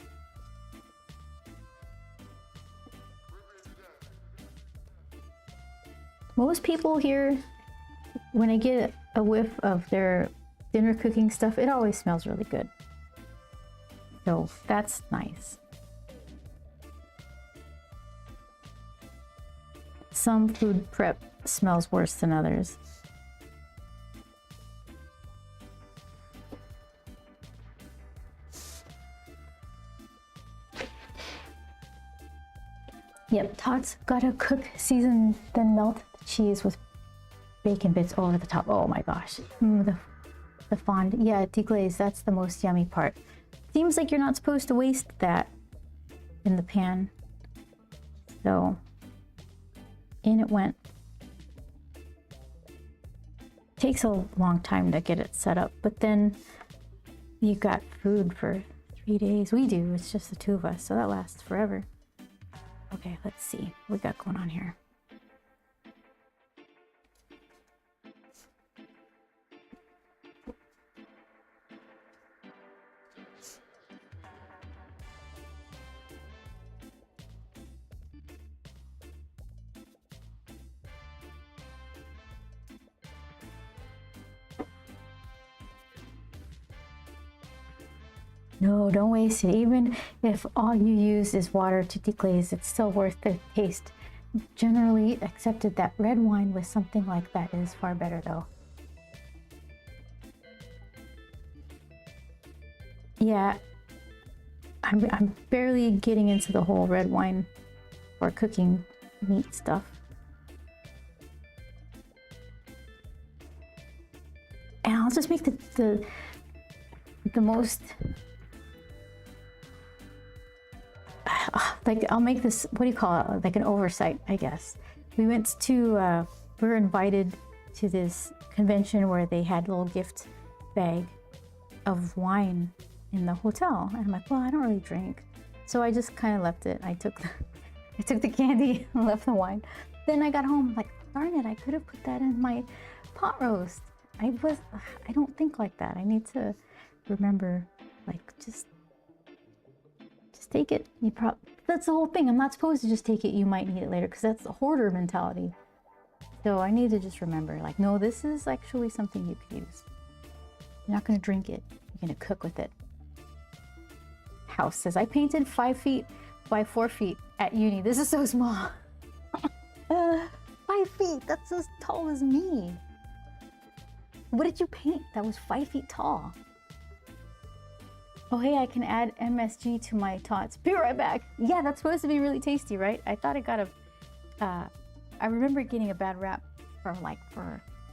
Most people here, when I get a whiff of their dinner cooking stuff, it always smells really good. So that's nice. Some food prep smells worse than others. Yep, tots gotta cook, season, then melt the cheese with bacon bits over the top. Oh my gosh. The fond, yeah, deglaze, that's the most yummy part. Seems like you're not supposed to waste that in the pan. So, in it went. Takes a long time to get it set up, but then you got food for 3 days. We do, it's just the two of us, so that lasts forever. Okay, let's see what we got going on here. No, don't waste it. Even if all you use is water to deglaze, it's still worth the taste. Generally accepted that red wine with something like that is far better though. Yeah, I'm barely getting into the whole red wine for cooking meat stuff. And I'll just make the most... like I'll make this, what do you call it, like an oversight, I guess. We went to we were invited to this convention where they had a little gift bag of wine in the hotel. And I'm like, well, I don't really drink. So I just kind of left it. I took the candy and left the wine. Then I got home, like, darn it, I could have put that in my pot roast. I don't think like that. I need to remember, like, just take it. That's the whole thing. I'm not supposed to just take it. You might need it later, because that's the hoarder mentality. So I need to just remember, like, no, this is actually something you could use. You're not going to drink it. You're going to cook with it. House says, I painted 5 feet by 4 feet at uni. This is so small. 5 feet. That's as tall as me. What did you paint that was 5 feet tall? Oh, hey, I can add MSG to my tots. Be right back. Yeah, that's supposed to be really tasty, right? I thought it got a... I remember getting a bad rap for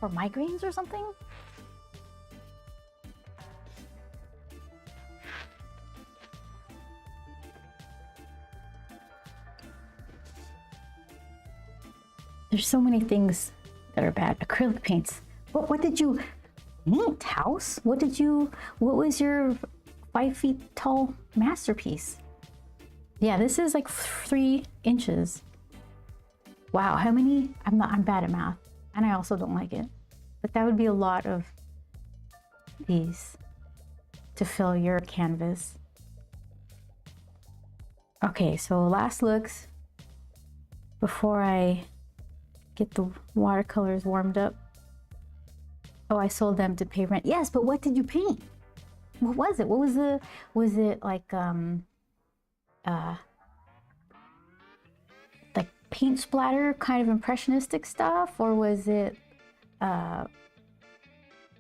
migraines or something. There's so many things that are bad. Acrylic paints. What did you paint, house? What was your 5 feet tall masterpiece? Yeah, this is like 3 inches. Wow, how many? I'm bad at math, and I also don't like it. But that would be a lot of these to fill your canvas. Okay, so last looks before I get the watercolors warmed up. Oh, I sold them to pay rent. Yes, but what did you paint? What was it? Was it like paint splatter kind of impressionistic stuff, or was it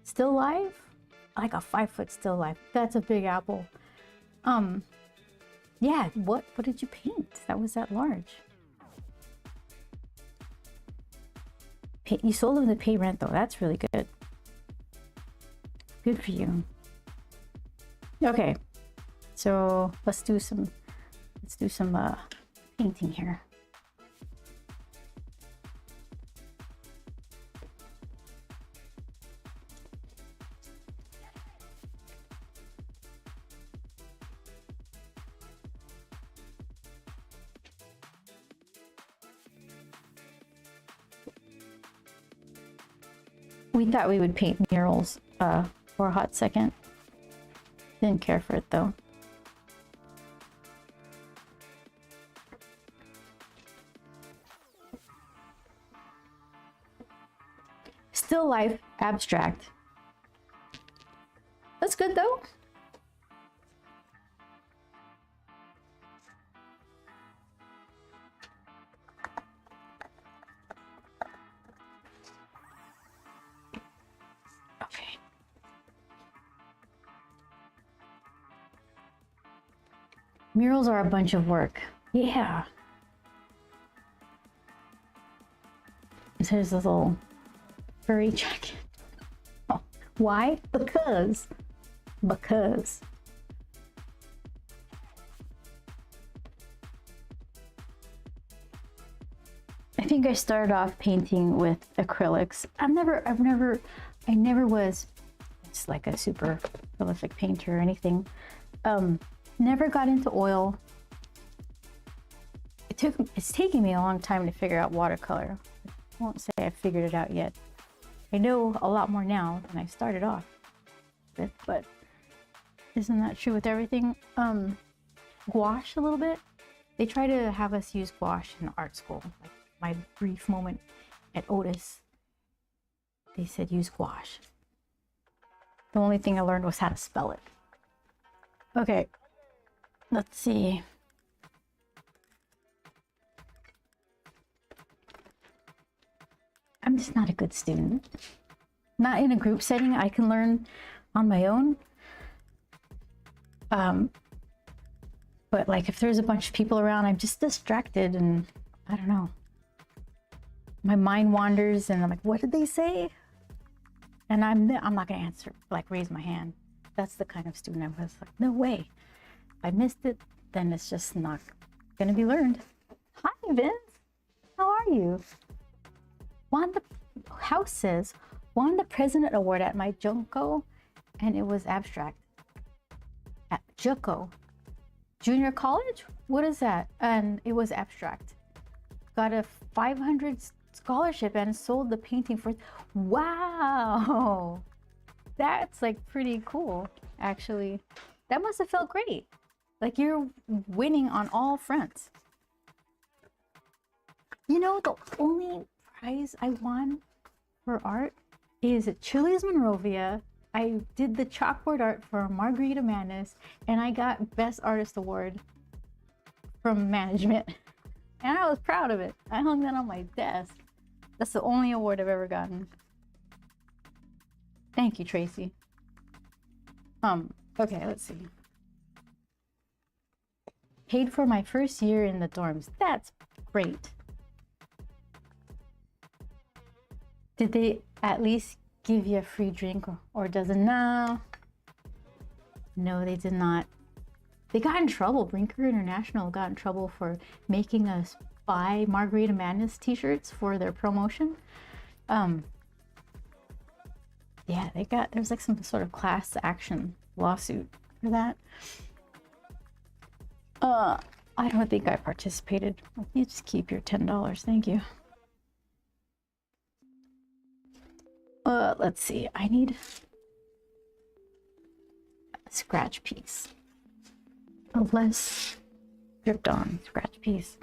still life? Like a 5-foot still life. That's a big apple. Yeah, what did you paint that was that large? You sold them to pay rent though. That's really good. Good for you. Okay, so let's do some painting here. We thought we would paint murals for a hot second. Didn't care for it though. Still life abstract. That's good though. Okay. Murals are a bunch of work. Yeah. There's this little furry jacket. Oh, why? Because. I think I started off painting with acrylics. I never was just like a super prolific painter or anything. Never got into oil. It's taken me a long time to figure out watercolor. I won't say I figured it out yet. I know a lot more now than I started off with, but isn't that true with everything? Gouache a little bit. They try to have us use gouache in art school. Like my brief moment at Otis, they said use gouache. The only thing I learned was how to spell it. Okay, let's see. I'm just not a good student. Not in a group setting. I can learn on my own. But like if there's a bunch of people around, I'm just distracted and I don't know. My mind wanders and I'm like, what did they say? And I'm not gonna answer, like raise my hand. That's the kind of student I was. Like, no way. If I missed it, then it's just not gonna be learned. Hi, Vince. How are you? house says, won the President Award at my Junko, and it was abstract. At Junko. Junior college? What is that? And it was abstract. Got a 500 scholarship and sold the painting for, wow! That's like pretty cool, actually. That must have felt great. Like you're winning on all fronts. You know, the only prize I won for art is at Chili's Monrovia. I did the chalkboard art for Margarita Madness, and I got Best Artist Award from management. And I was proud of it. I hung that on my desk. That's the only award I've ever gotten. Thank you, Tracy. Okay, let's see. Paid for my first year in the dorms. That's great. Did they at least give you a free drink, or does it? No, they did not. They got in trouble. Brinker International got in trouble for making us buy Margarita Madness t-shirts for their promotion. Yeah, there's like some sort of class action lawsuit for that. I don't think I participated. You just keep your $10. Thank you. Let's see. I need a scratch piece. A less stripped on scratch piece.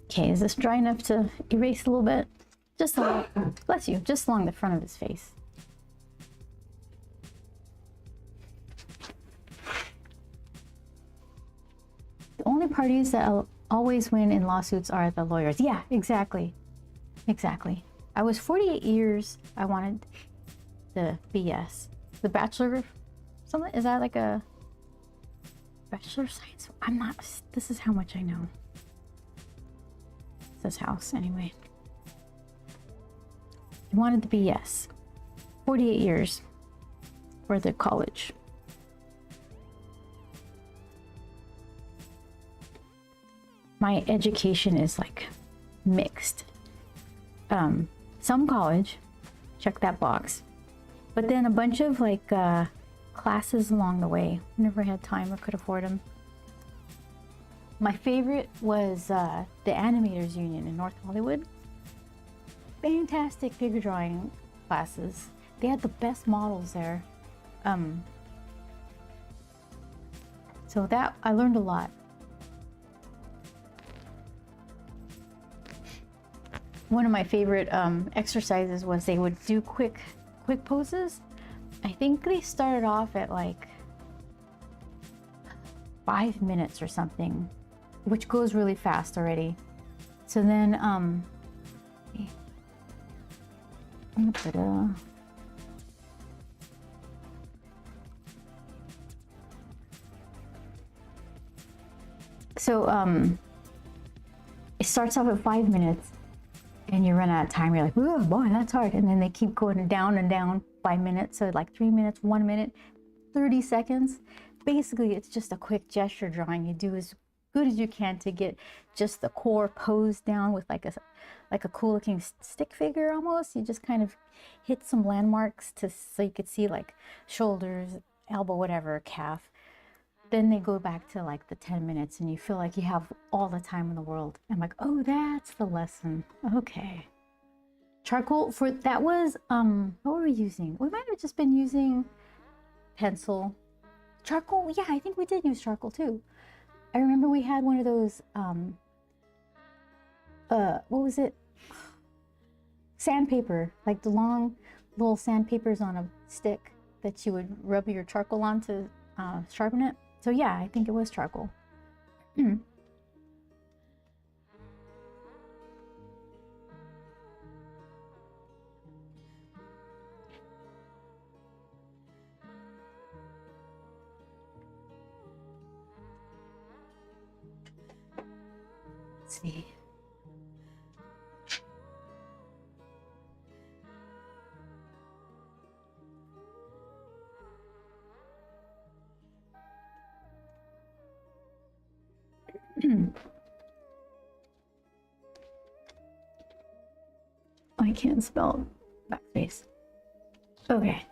Okay, is this dry enough to erase a little bit? Just along, bless you, just along the front of his face. The only parties that always win in lawsuits are the lawyers. Yeah, exactly. Exactly. I was 48 years. I wanted the BS. The Bachelor, something, is that like a Bachelor of Science? I'm not, this is how much I know. This house, anyway. I wanted the BS. 48 years for the college. My education is like mixed. Some college, check that box. But then a bunch of like classes along the way. Never had time or could afford them. My favorite was the Animators Union in North Hollywood. Fantastic figure drawing classes. They had the best models there. So that, I learned a lot. One of my favorite exercises was they would do quick poses. I think they started off at like 5 minutes or something, which goes really fast already. So then, it starts off at 5 minutes and you run out of time. You're like, oh boy, that's hard. And then they keep going down and down 5 minutes. So like 3 minutes, 1 minute, 30 seconds. Basically, it's just a quick gesture drawing. You do as good as you can to get just the core pose down with like a cool looking stick figure almost. You just kind of hit some landmarks so you could see like shoulders, elbow, whatever, calf. Then they go back to like the 10 minutes and you feel like you have all the time in the world. I'm like, oh, that's the lesson. Okay. Charcoal for that was what were we using? We might have just been using pencil. Charcoal, yeah, I think we did use charcoal too. I remember we had one of those what was it? Sandpaper, like the long little sandpapers on a stick that you would rub your charcoal on to sharpen it. So yeah, I think it was charcoal. Let's see. I can't spell backspace. Okay.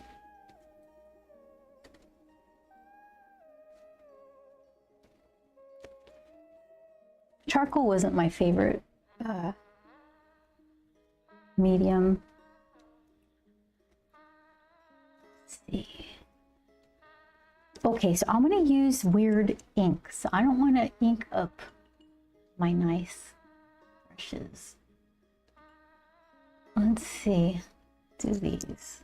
Charcoal wasn't my favorite medium. Let's see. Okay, so I'm gonna use weird ink. So I don't want to ink up my nice brushes. Let's see. Do these.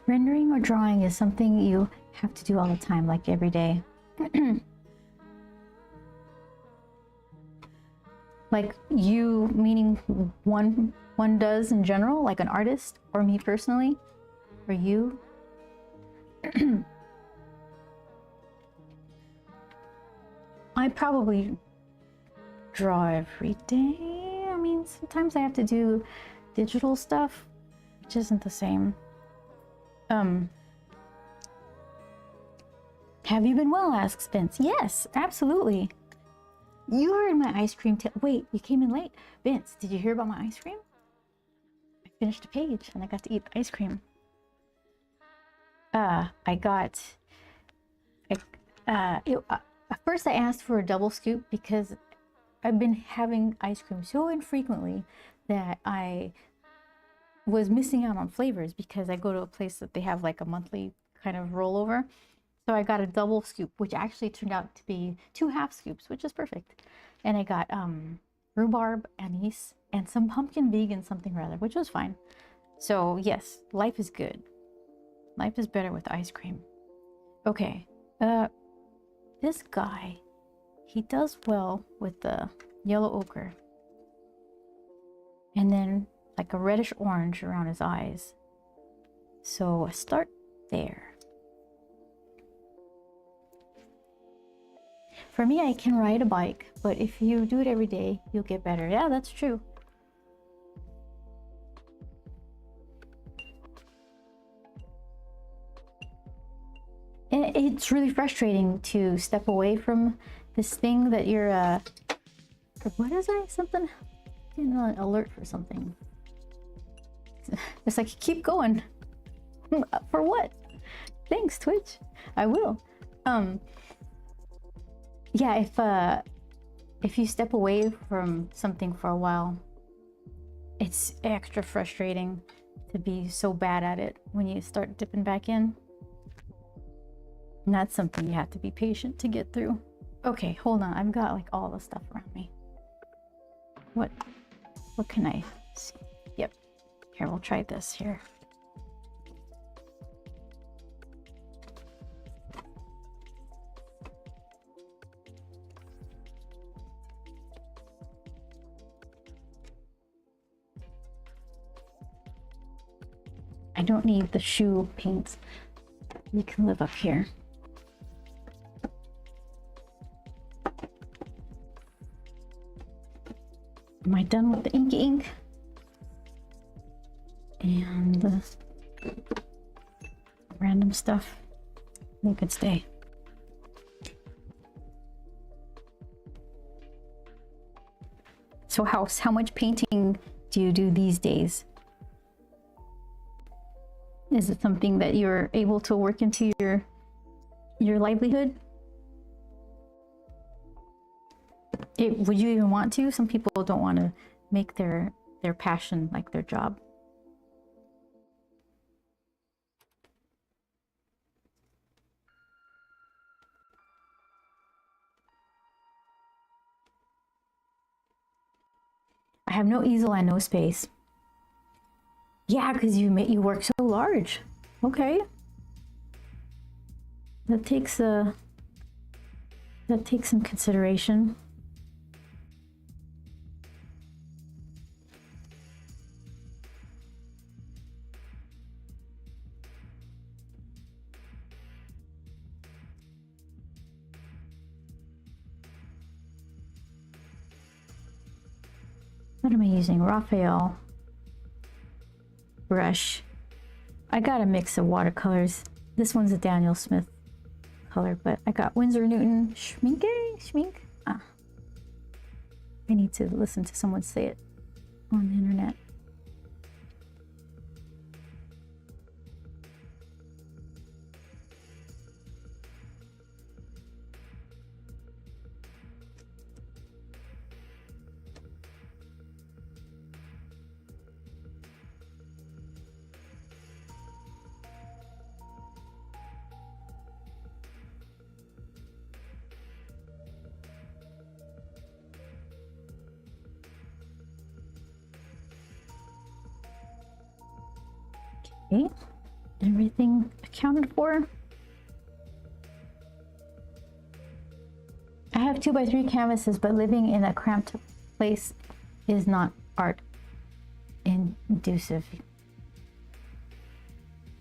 Rendering or drawing is something you have to do all the time, like every day. Like you, meaning one does in general, like an artist, or me personally, or you? I probably draw every day. I mean, sometimes I have to do digital stuff, which isn't the same. Have you been well? Asks Vince. Yes, absolutely. You heard my ice cream. Wait, you came in late. Vince, did you hear about my ice cream? I finished a page and I got to eat the ice cream. At first I asked for a double scoop because I've been having ice cream so infrequently that I was missing out on flavors because I go to a place that they have like a monthly kind of rollover. So I got a double scoop, which actually turned out to be 2 half scoops, which is perfect. And I got rhubarb, anise, and some pumpkin vegan something or other, which was fine. So yes, life is good. Life is better with ice cream. Okay, this guy, he does well with the yellow ochre. And then like a reddish orange around his eyes. So I start there. For me, I can ride a bike, but if you do it every day, you'll get better. Yeah, that's true. And it's really frustrating to step away from this thing that you're, what is it? Something? Getting an alert for something. It's like, keep going. For what? Thanks, Twitch. I will. Yeah, if you step away from something for a while, it's extra frustrating to be so bad at it when you start dipping back in. And that's something you have to be patient to get through. Okay, hold on. I've got like all the stuff around me. What can I? Yep. Here, we'll try this here. I don't need the shoe paints. You can live up here. Am I done with the ink? And the random stuff? You could stay. So how much painting do you do these days? Is it something that you're able to work into your livelihood? Would you even want to? Some people don't want to make their passion like their job. I have no easel and no space. Yeah, because you work so large. Okay. That takes some consideration. What am I using? Raphael. brush. I got a mix of watercolors. This one's a Daniel Smith color, but I got Winsor Newton Schmink. Ah, I need to listen to someone say it on the internet. Okay, everything accounted for. I have 2x3 canvases, but living in a cramped place is not art inducive.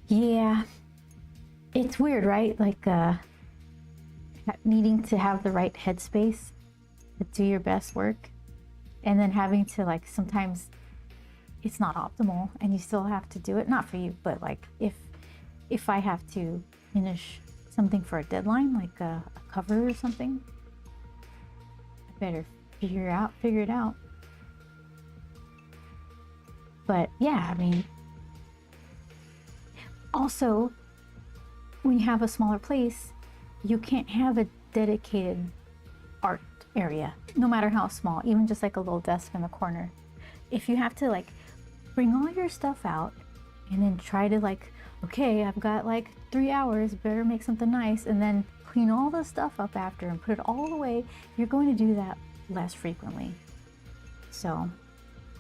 Yeah, it's weird, right? Like needing to have the right headspace to do your best work, and then having to, like, sometimes it's not optimal and you still have to do it. Not for you, but like if I have to finish something for a deadline, like a cover or something, I better figure it out. But yeah, I mean, also when you have a smaller place, you can't have a dedicated art area, no matter how small, even just like a little desk in the corner. If you have to, like, bring all your stuff out and then try to, like, okay, I've got like 3 hours, better make something nice, and then clean all the stuff up after and put it all away, you're going to do that less frequently. So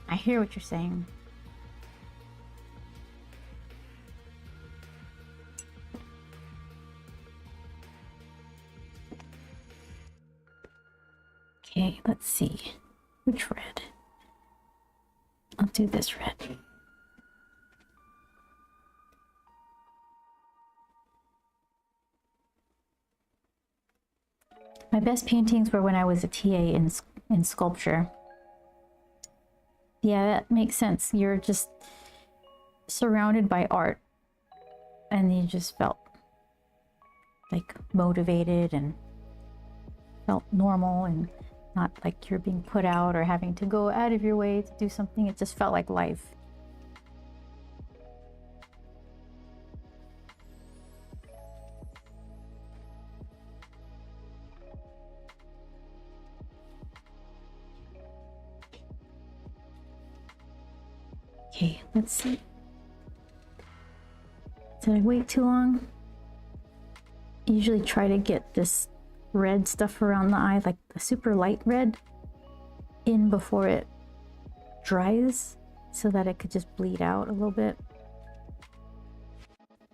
I hear what you're saying. Okay, let's see. Which red? I'll do this red. My best paintings were when I was a TA in sculpture. Yeah, that makes sense. You're just surrounded by art and you just felt like motivated and felt normal and not like you're being put out or having to go out of your way to do something. It just felt like life. Okay, let's see. Did I wait too long? I usually try to get this red stuff around the eye, like a super light red, in before it dries so that it could just bleed out a little bit.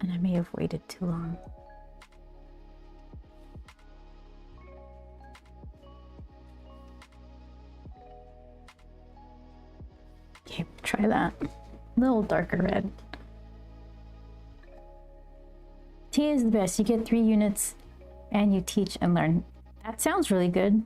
And I may have waited too long. Okay, try that. A little darker red. TA is the best. You get 3 units and you teach and learn. That sounds really good.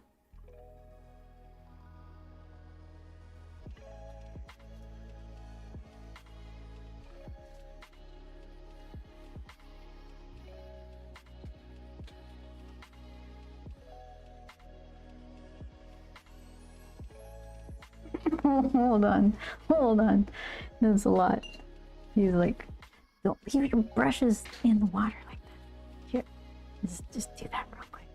Hold on. That's a lot. He's like, don't leave your brushes in the water like that. Here, just do that real quick.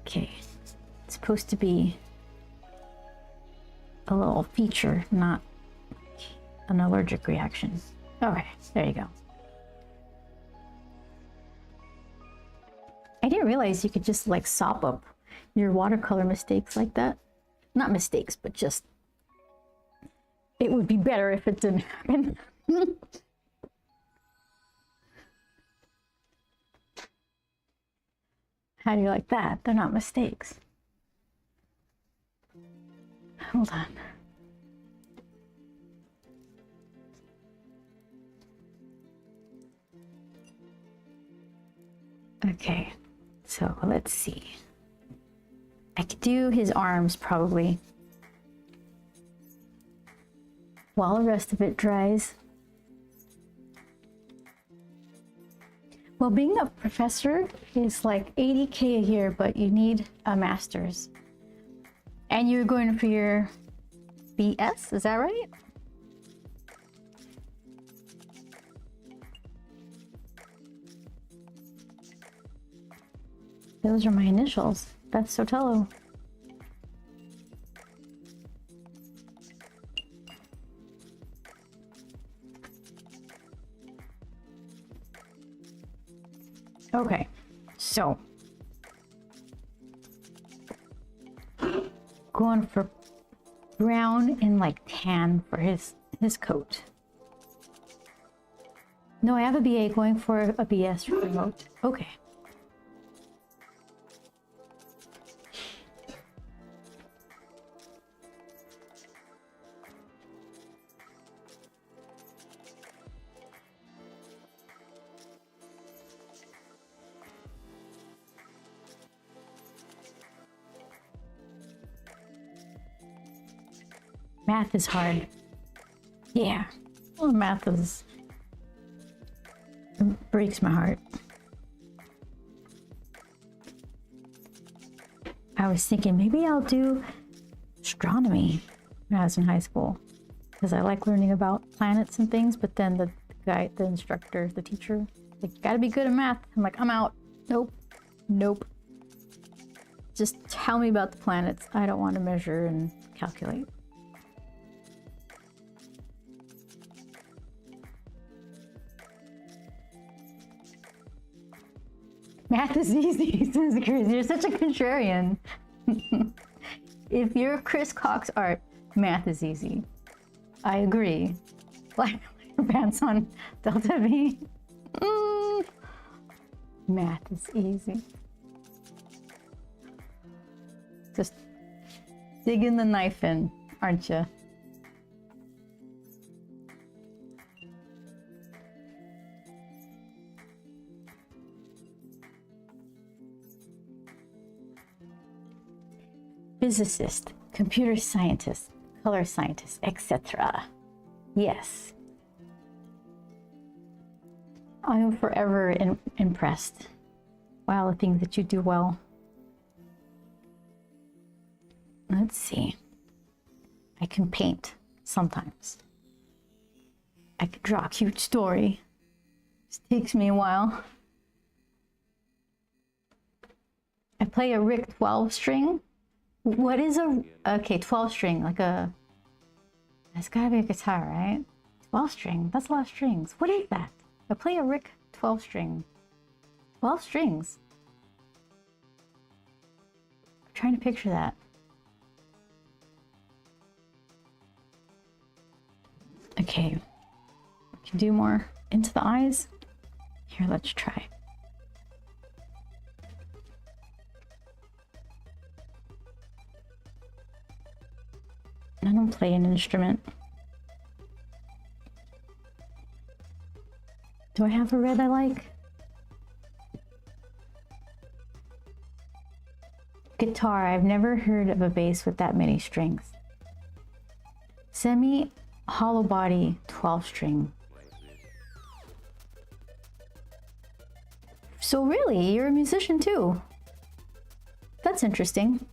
Okay, it's supposed to be a little feature, not an allergic reaction. Okay, there you go. I didn't realize you could just, like, sop up your watercolor mistakes like that. Not mistakes, but just, it would be better if it didn't happen. How do you like that? They're not mistakes. Hold on. Okay, so let's see. I could do his arms probably. while the rest of it dries. Well, being a professor is like $80K a year, but you need a master's. And you're going for your BS, is that right? Those are my initials. That's Sotelo. Okay, so going for brown and like tan for his coat. No, I have a BA, going for a BS remote. Okay. Math is hard. Yeah. Well, math is... it breaks my heart. I was thinking maybe I'll do astronomy when I was in high school, because I like learning about planets and things, but then the guy, the instructor, the teacher, like, you gotta be good at math. I'm like, I'm out. Nope. Nope. Just tell me about the planets. I don't want to measure and calculate. Math is easy, says Chris. You're such a contrarian. If you're Chris Cox art, math is easy. I agree. Like your pants on Delta V. Math is easy. Just digging the knife in, aren't you? Physicist, computer scientist, color scientist, etc. Yes. I am forever impressed by all the things that you do well. Let's see. I can paint sometimes. I can draw a cute story. It takes me a while. I play a Rick 12 string. What is a... okay, 12 string, like a... It's gotta be a guitar, right? 12 string, that's a lot of strings. What is that? I play a Rick 12 string. 12 strings. I'm trying to picture that. Okay, we can do more into the eyes. Here, let's try. I don't play an instrument. Do I have a red I like? Guitar. I've never heard of a bass with that many strings. Semi hollow body 12 string. So really, you're a musician too. That's interesting.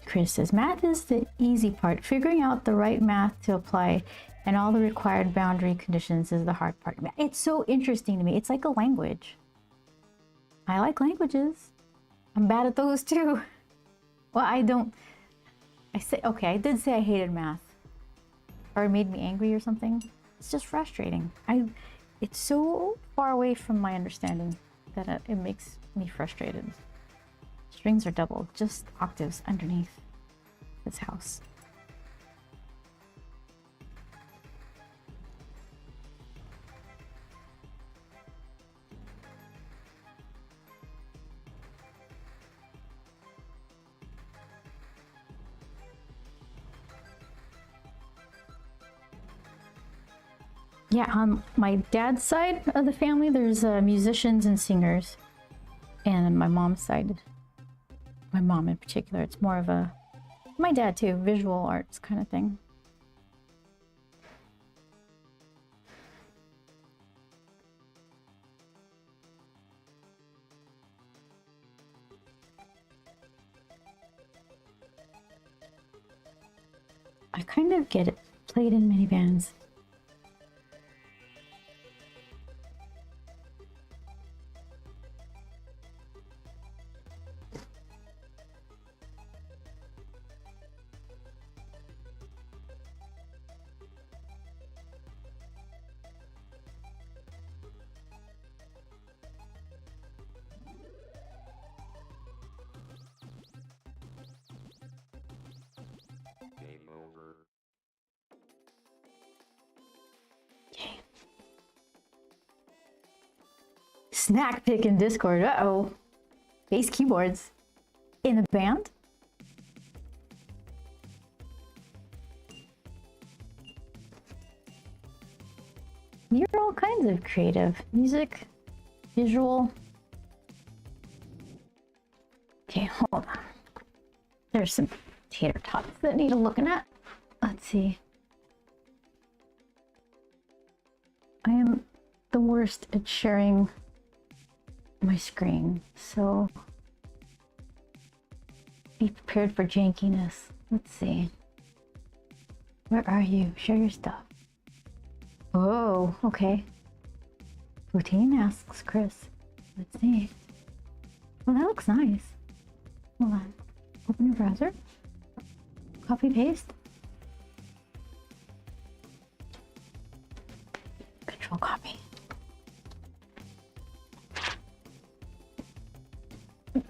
Chris says, math is the easy part. Figuring out the right math to apply and all the required boundary conditions is the hard part. It's so interesting to me. It's like a language. I like languages. I'm bad at those too. Well, I say, okay, I did say I hated math. Or it made me angry or something. It's just frustrating. It's so far away from my understanding that it makes me frustrated. Strings are doubled, just octaves underneath this house. Yeah, on my dad's side of the family, there's musicians and singers. And on my mom's side, my mom in particular. It's more of a, my dad too, visual arts kind of thing. I kind of get it played in many bands. Snack pick in Discord. Uh-oh. Bass keyboards. In a band? You're all kinds of creative. Music, visual. Okay, hold on. There's some tater tots that need a looking at. Let's see. I am the worst at sharing my screen, so be prepared for jankiness. Let's see. Where are you? Share your stuff. Oh, okay. Poutine asks Chris. Let's see. Well, that looks nice. Hold on. Open your browser. Copy paste. Control copy.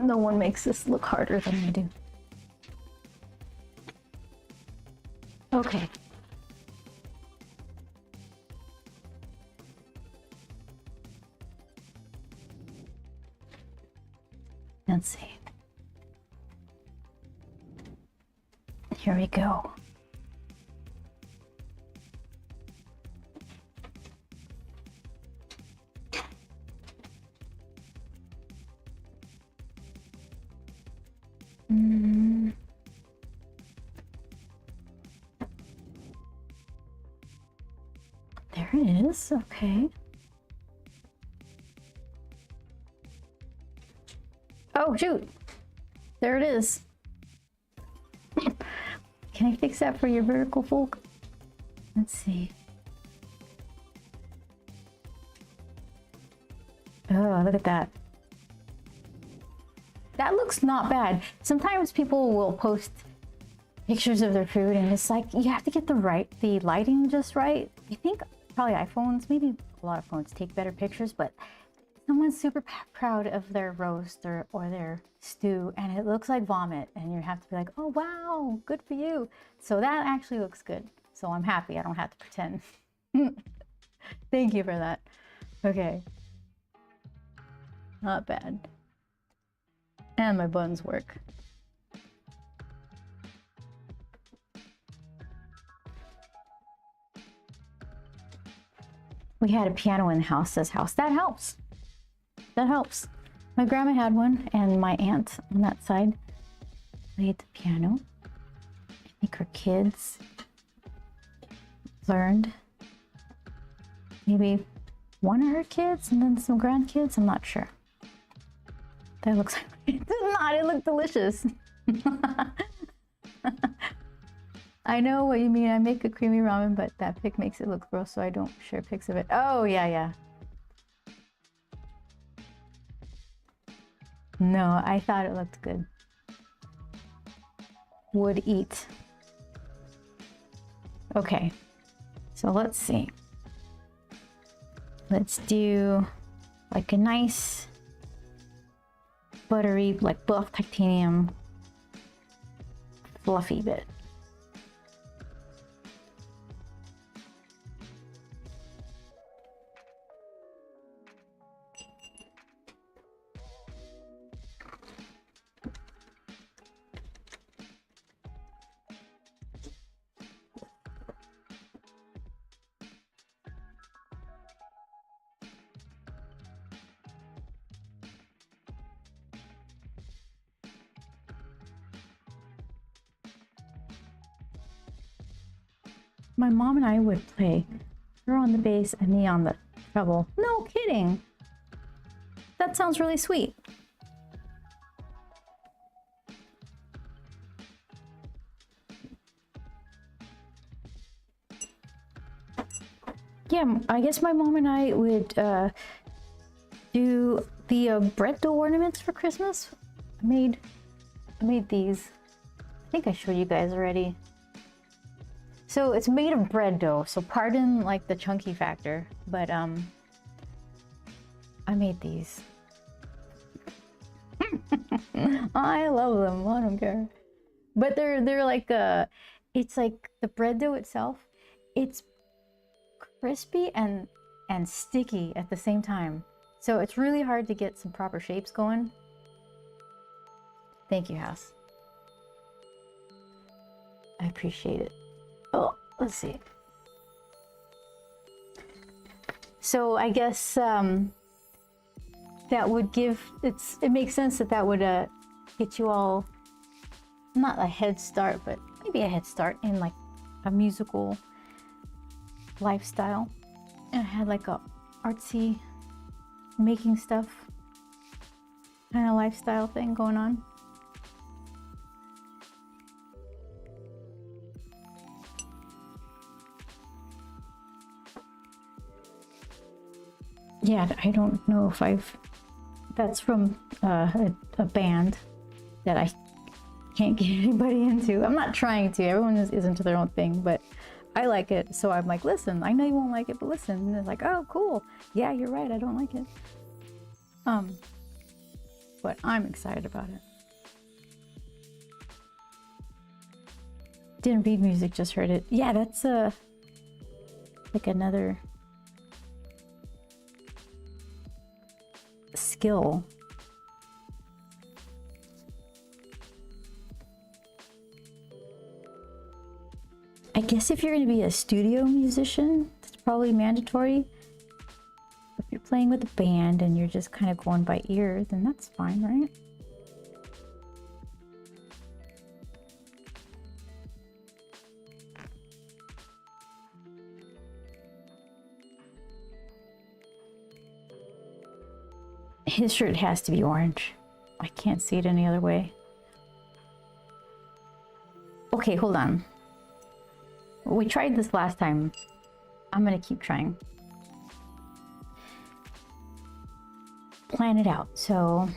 No one makes this look harder than I do. Okay. Let's see. Here we go. There it is. Okay. Oh, shoot. There it is. Can I fix that for your vertical folk? Let's see. Oh, look at that. That looks not bad. Sometimes people will post pictures of their food and it's like, you have to get the lighting just right. I think probably iPhones, maybe a lot of phones take better pictures, but someone's super proud of their roast or their stew and it looks like vomit and you have to be like, oh wow, good for you. So that actually looks good. So I'm happy I don't have to pretend. Thank you for that. Okay. Not bad. And my buns work. We had a piano in the house, says House. That helps. That helps. My grandma had one, and my aunt on that side played the piano. I think her kids learned. Maybe one of her kids and then some grandkids. I'm not sure. That looks like it does not. It looked delicious. I know what you mean. I make a creamy ramen, but that pic makes it look gross, so I don't share pics of it. Oh, yeah, yeah. No, I thought it looked good. Would eat. Okay, so let's see. Let's do like a nice buttery, like buff titanium fluffy bit. my mom and I would play. Her on the bass and me on the treble. No kidding. That sounds really sweet. Yeah, I guess my mom and I would do the bread dough ornaments for Christmas. I made these. I think I showed you guys already. So it's made of bread dough, so pardon like the chunky factor, but I made these. I love them. I don't care. But they're like it's like the bread dough itself. It's crispy and sticky at the same time. So it's really hard to get some proper shapes going. Thank you, House. I appreciate it. Oh, let's see. So I guess that would give it makes sense that would get you all not a head start, but maybe a head start in like a musical lifestyle. And I had like a artsy making stuff kind of lifestyle thing going on. Yeah, I don't know if that's from a band that I can't get anybody into. I'm not trying to. Everyone is into their own thing, but I like it. So I'm like, listen, I know you won't like it, but listen. And they're like, oh, cool. Yeah, you're right. I don't like it. But I'm excited about it. Didn't read music, just heard it. Yeah, that's like another skill. I guess if you're going to be a studio musician, that's probably mandatory. If you're playing with a band and you're just kind of going by ear, then that's fine, right? His shirt has to be orange. I can't see it any other way. Okay, hold on. We tried this last time. I'm gonna keep trying. Plan it out. So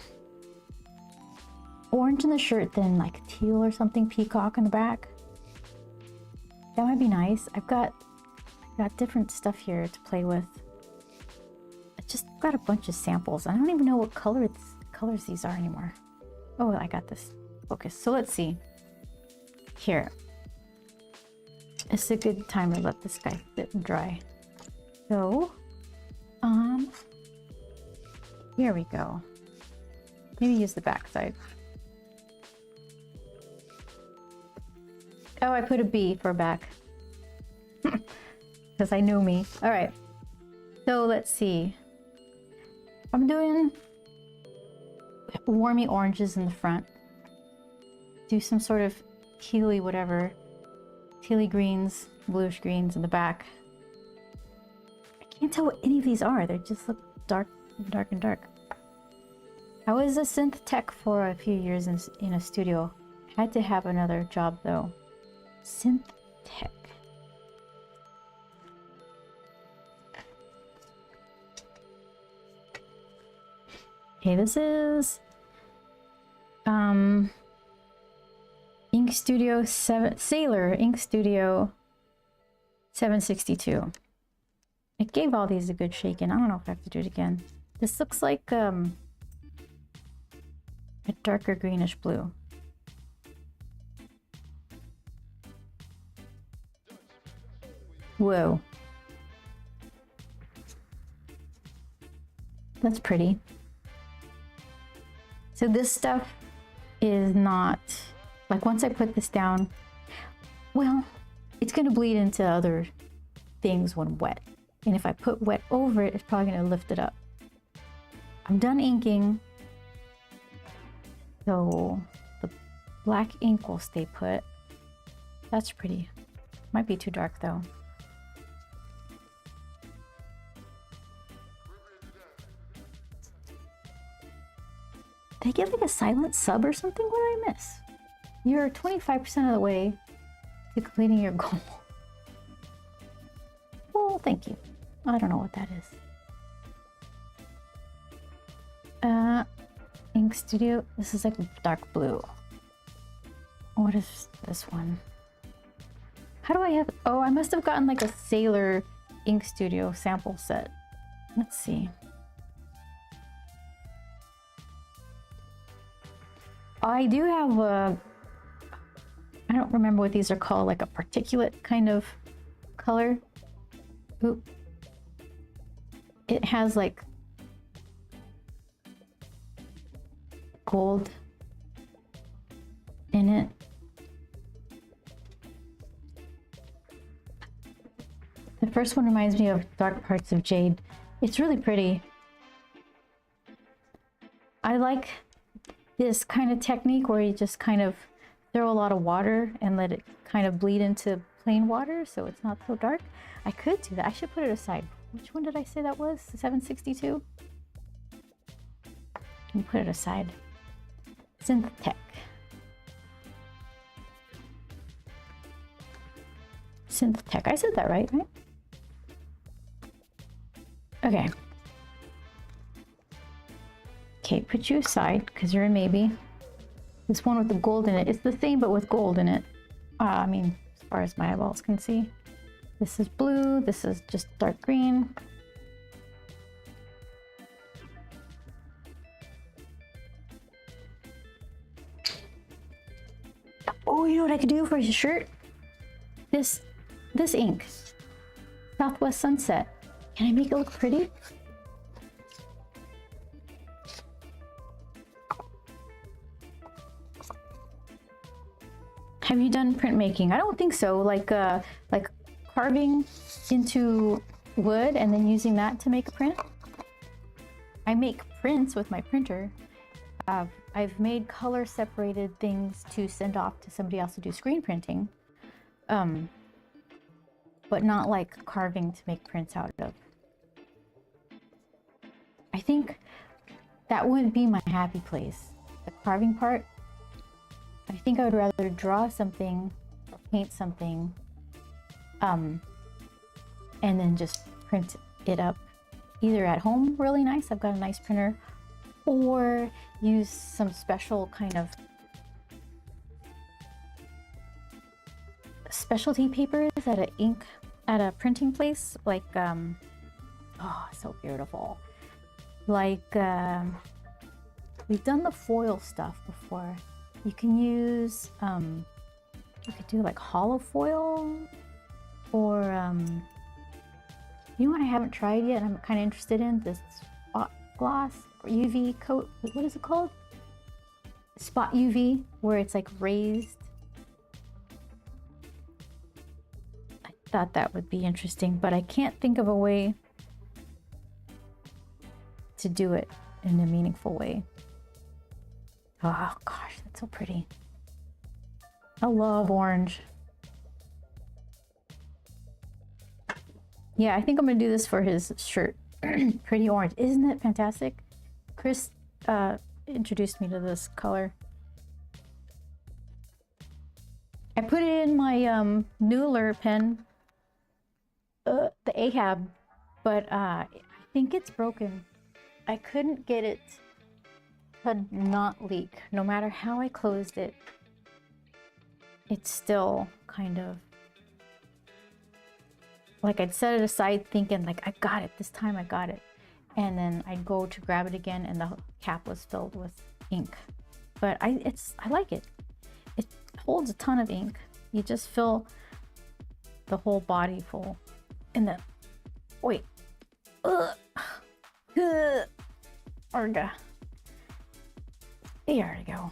orange in the shirt, then like teal or something, peacock in the back. That might be nice. I've got different stuff here to play with. I just got a bunch of samples. I don't even know what colors these are anymore. Oh, I got this. Focus. So let's see. Here. It's a good time to let this guy sit and dry. So, here we go. Maybe use the back side. Oh, I put a B for back. Because I know me. All right. So let's see. I'm doing warmy oranges in the front. Do some sort of tealy whatever. Tealy greens, bluish greens in the back. I can't tell what any of these are. They just look dark and dark. I was a synth tech for a few years in a studio. Had to have another job though. Synth tech. Okay, this is Ink Studio 7 Sailor Ink Studio 762. It gave all these a good shake in. I don't know if I have to do it again. This looks like a darker greenish blue. Whoa. That's pretty. So this stuff is not, like once I put this down, well, it's gonna bleed into other things when wet. And if I put wet over it, it's probably gonna lift it up. I'm done inking. So the black ink will stay put. That's pretty. Might be too dark though. Did I get like a silent sub or something? What did I miss? You're 25% of the way to completing your goal. Well, thank you. I don't know what that is. Ink Studio. This is like dark blue. What is this one? How do I have... Oh, I must have gotten like a Sailor Ink Studio sample set. Let's see. I do have a... I don't remember what these are called, like a particulate kind of color. Oop. It has like gold in it. The first one reminds me of Dark Parts of Jade. It's really pretty. I like this kind of technique where you just kind of throw a lot of water and let it kind of bleed into plain water so it's not so dark. I could do that. I should put it aside. Which one did I say that was? 762? Let me put it aside. Synthetech. Synthetech. I said that right? Okay. Okay, put you aside because you're a maybe. This one with the gold in it. It's the same but with gold in it. I mean, as far as my eyeballs can see. This is blue. This is just dark green. Oh, you know what I could do for your shirt? This ink. Southwest Sunset. Can I make it look pretty? Have you done printmaking? I don't think so. Like carving into wood and then using that to make a print. I make prints with my printer. I've made color separated things to send off to somebody else to do screen printing. But not like carving to make prints out of. I think that wouldn't be my happy place. The carving part. I think I would rather draw something or paint something and then just print it up either at home really nice, I've got a nice printer, or use some special kind of specialty papers at a printing place, like oh, so beautiful. Like we've done the foil stuff before. You can use you could do like hollow foil, or you know what I haven't tried yet and I'm kind of interested in? This spot gloss or UV coat. What is it called? Spot UV, where it's like raised. I thought that would be interesting, but I can't think of a way to do it in a meaningful way. Oh gosh, that's so pretty. I love orange. Yeah, I think I'm gonna do this for his shirt. Pretty orange. Isn't it fantastic? Chris introduced me to this color. I put it in my Nuller pen, the Ahab, but I think it's broken. I couldn't get it to not leak. No matter how I closed it, it's still kind of like I'd set it aside thinking like I got it this time, I got it, and then I'd go to grab it again and the cap was filled with ink. But I like it. It holds a ton of ink. You just fill the whole body full, and then wait, arga. There we go.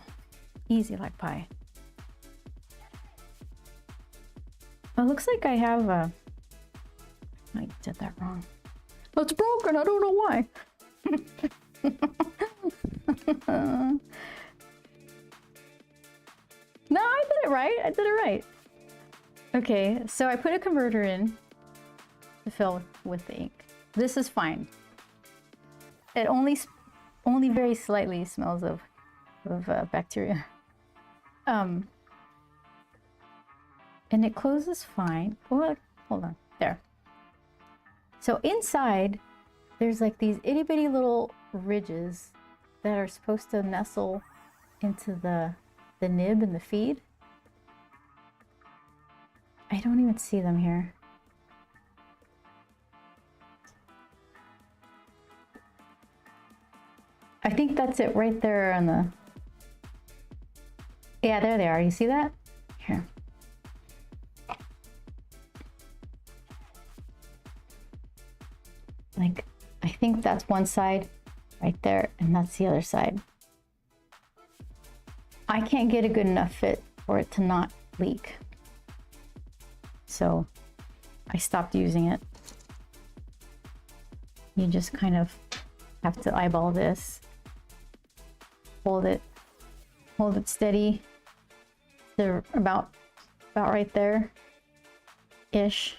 Easy like pie. It looks like I have a... I did that wrong. It's broken. I don't know why. No, I did it right. I did it right. Okay, so I put a converter in to fill with the ink. This is fine. It only very slightly smells of bacteria. And it closes fine. Oh, hold on, there. So inside, there's like these itty bitty little ridges that are supposed to nestle into the nib and the feed. I don't even see them here. I think that's it right there on the... Yeah, there they are. You see that? Here. Like, I think that's one side right there, and that's the other side. I can't get a good enough fit for it to not leak. So I stopped using it. You just kind of have to eyeball this. Hold it steady. They're about right there ish.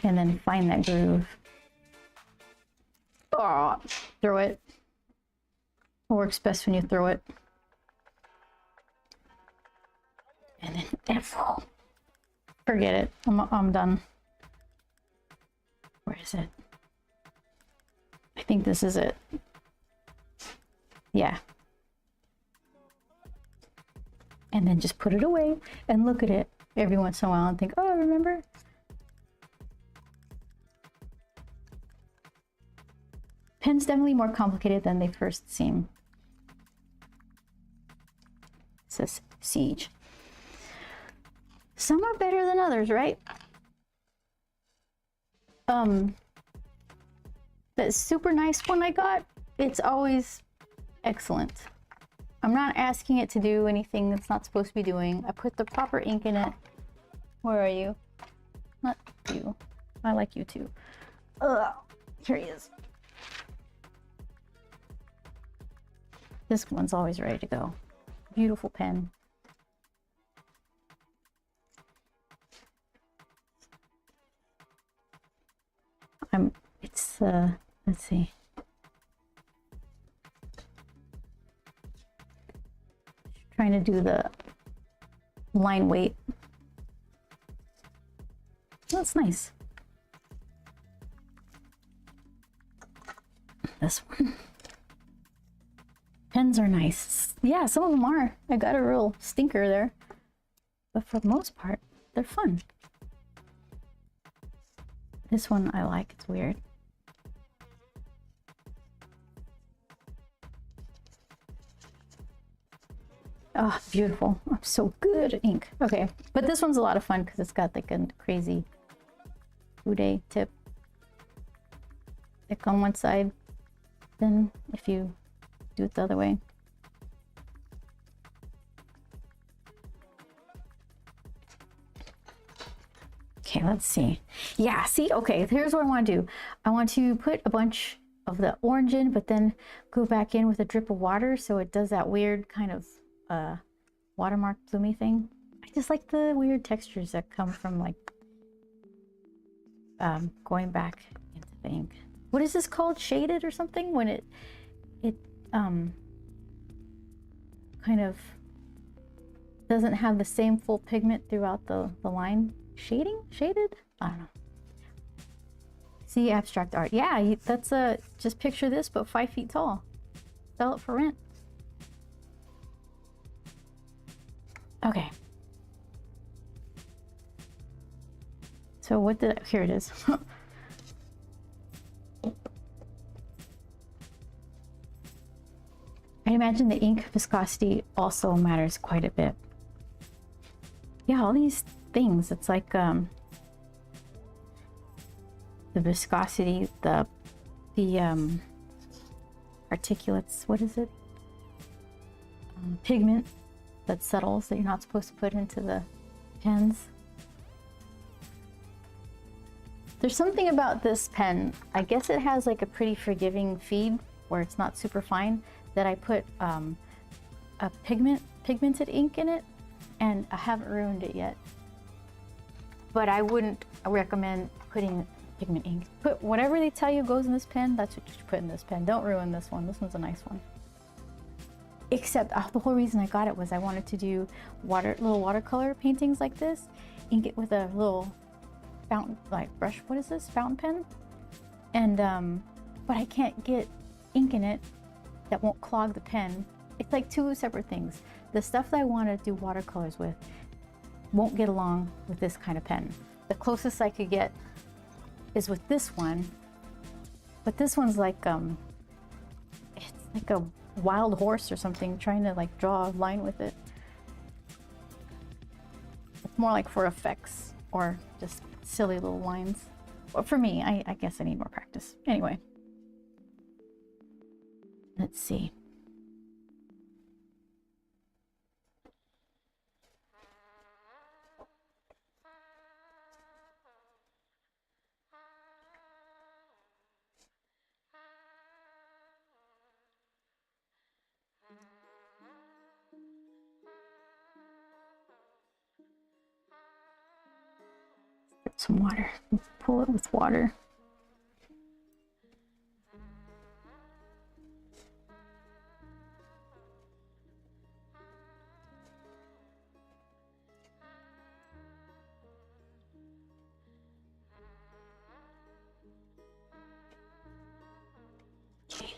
And then find that groove. Oh, throw it. It works best when you throw it. And then forget it. I'm done. Where is it? I think this is it. Yeah. And then just put it away and look at it every once in a while and think, oh, remember? Pen's definitely more complicated than they first seem. It says Siege. Some are better than others, right? That super nice one I got, it's always excellent. I'm not asking it to do anything it's not supposed to be doing. I put the proper ink in it. Where are you? Not you. I like you too. Ugh, here he is. This one's always ready to go. Beautiful pen. Let's see. Trying to do the line weight. That's nice. This one. Pens are nice. Yeah, some of them are. I got a real stinker there. But for the most part, they're fun. This one I like. It's weird. Oh, beautiful. I'm so good at ink. Okay, but this one's a lot of fun because it's got like a crazy Ude tip. Thick on one side, then if you do it the other way. Okay, let's see. Yeah, see, okay, here's what I want to do. I want to put a bunch of the orange in, but then go back in with a drip of water so it does that weird kind of watermark bloomy thing. I just like the weird textures that come from like going back into the ink. What is this called? Shaded or something? When it kind of doesn't have the same full pigment throughout the line. Shading? Shaded? I don't know. See, abstract art. Yeah, that's a, just picture this, but 5 feet tall. Sell it for rent. Okay. So what did, here it is. I imagine the ink viscosity also matters quite a bit. Yeah, all these things, it's like the viscosity, the particulates, what is it? Pigment that settles that you're not supposed to put into the pens. There's something about this pen, I guess it has like a pretty forgiving feed where it's not super fine, that I put a pigment pigmented ink in it, and I haven't ruined it yet. But I wouldn't recommend putting pigment ink. Put whatever they tell you goes in this pen, that's what you should put in this pen. Don't ruin this one. This one's a nice one. Except the whole reason I got it was I wanted to do little watercolor paintings like this, ink it with a little fountain, like brush, what is this? Fountain pen? And, but I can't get ink in it that won't clog the pen. It's like two separate things. The stuff that I want to do watercolors with won't get along with this kind of pen. The closest I could get is with this one, but this one's like, it's like a wild horse or something trying to like draw a line with it. It's more like for effects or just silly little lines. But for me, I guess I need more practice. Anyway, let's see. Some water. Pull it with water. Okay.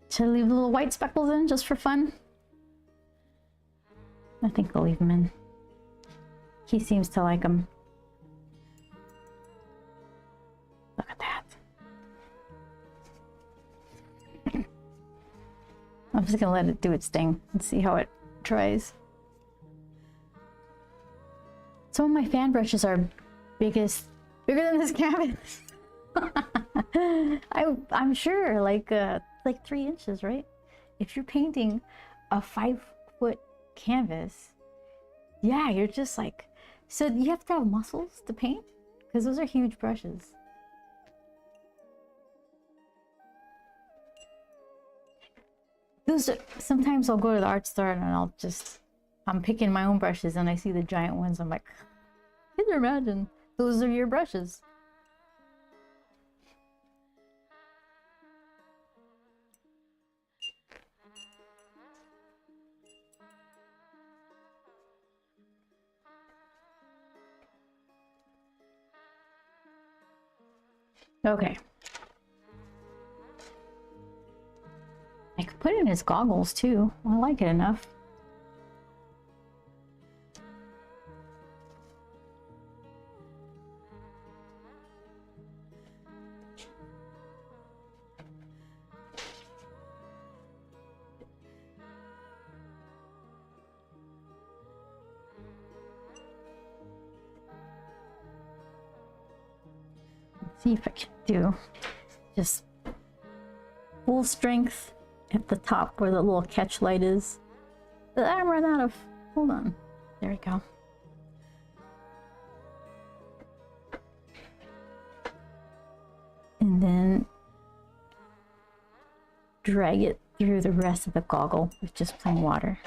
Should I leave the little white speckles in just for fun? I think I'll leave them in. He seems to like them. Look at that. I'm just gonna let it do its thing and see how it dries. Some of my fan brushes are bigger than this canvas. I'm sure like 3 inches, right? If you're painting a 5-foot canvas, yeah, you're just like, so you have to have muscles to paint because those are huge brushes. Sometimes I'll go to the art store and I'm picking my own brushes and I see the giant ones. I'm like, can you imagine? Those are your brushes. Okay. I could put it in his goggles too. I like it enough. Let's see if I can do just full strength at the top where the little catch light is. But I'm run out of, hold on. There we go. And then drag it through the rest of the goggle with just plain water.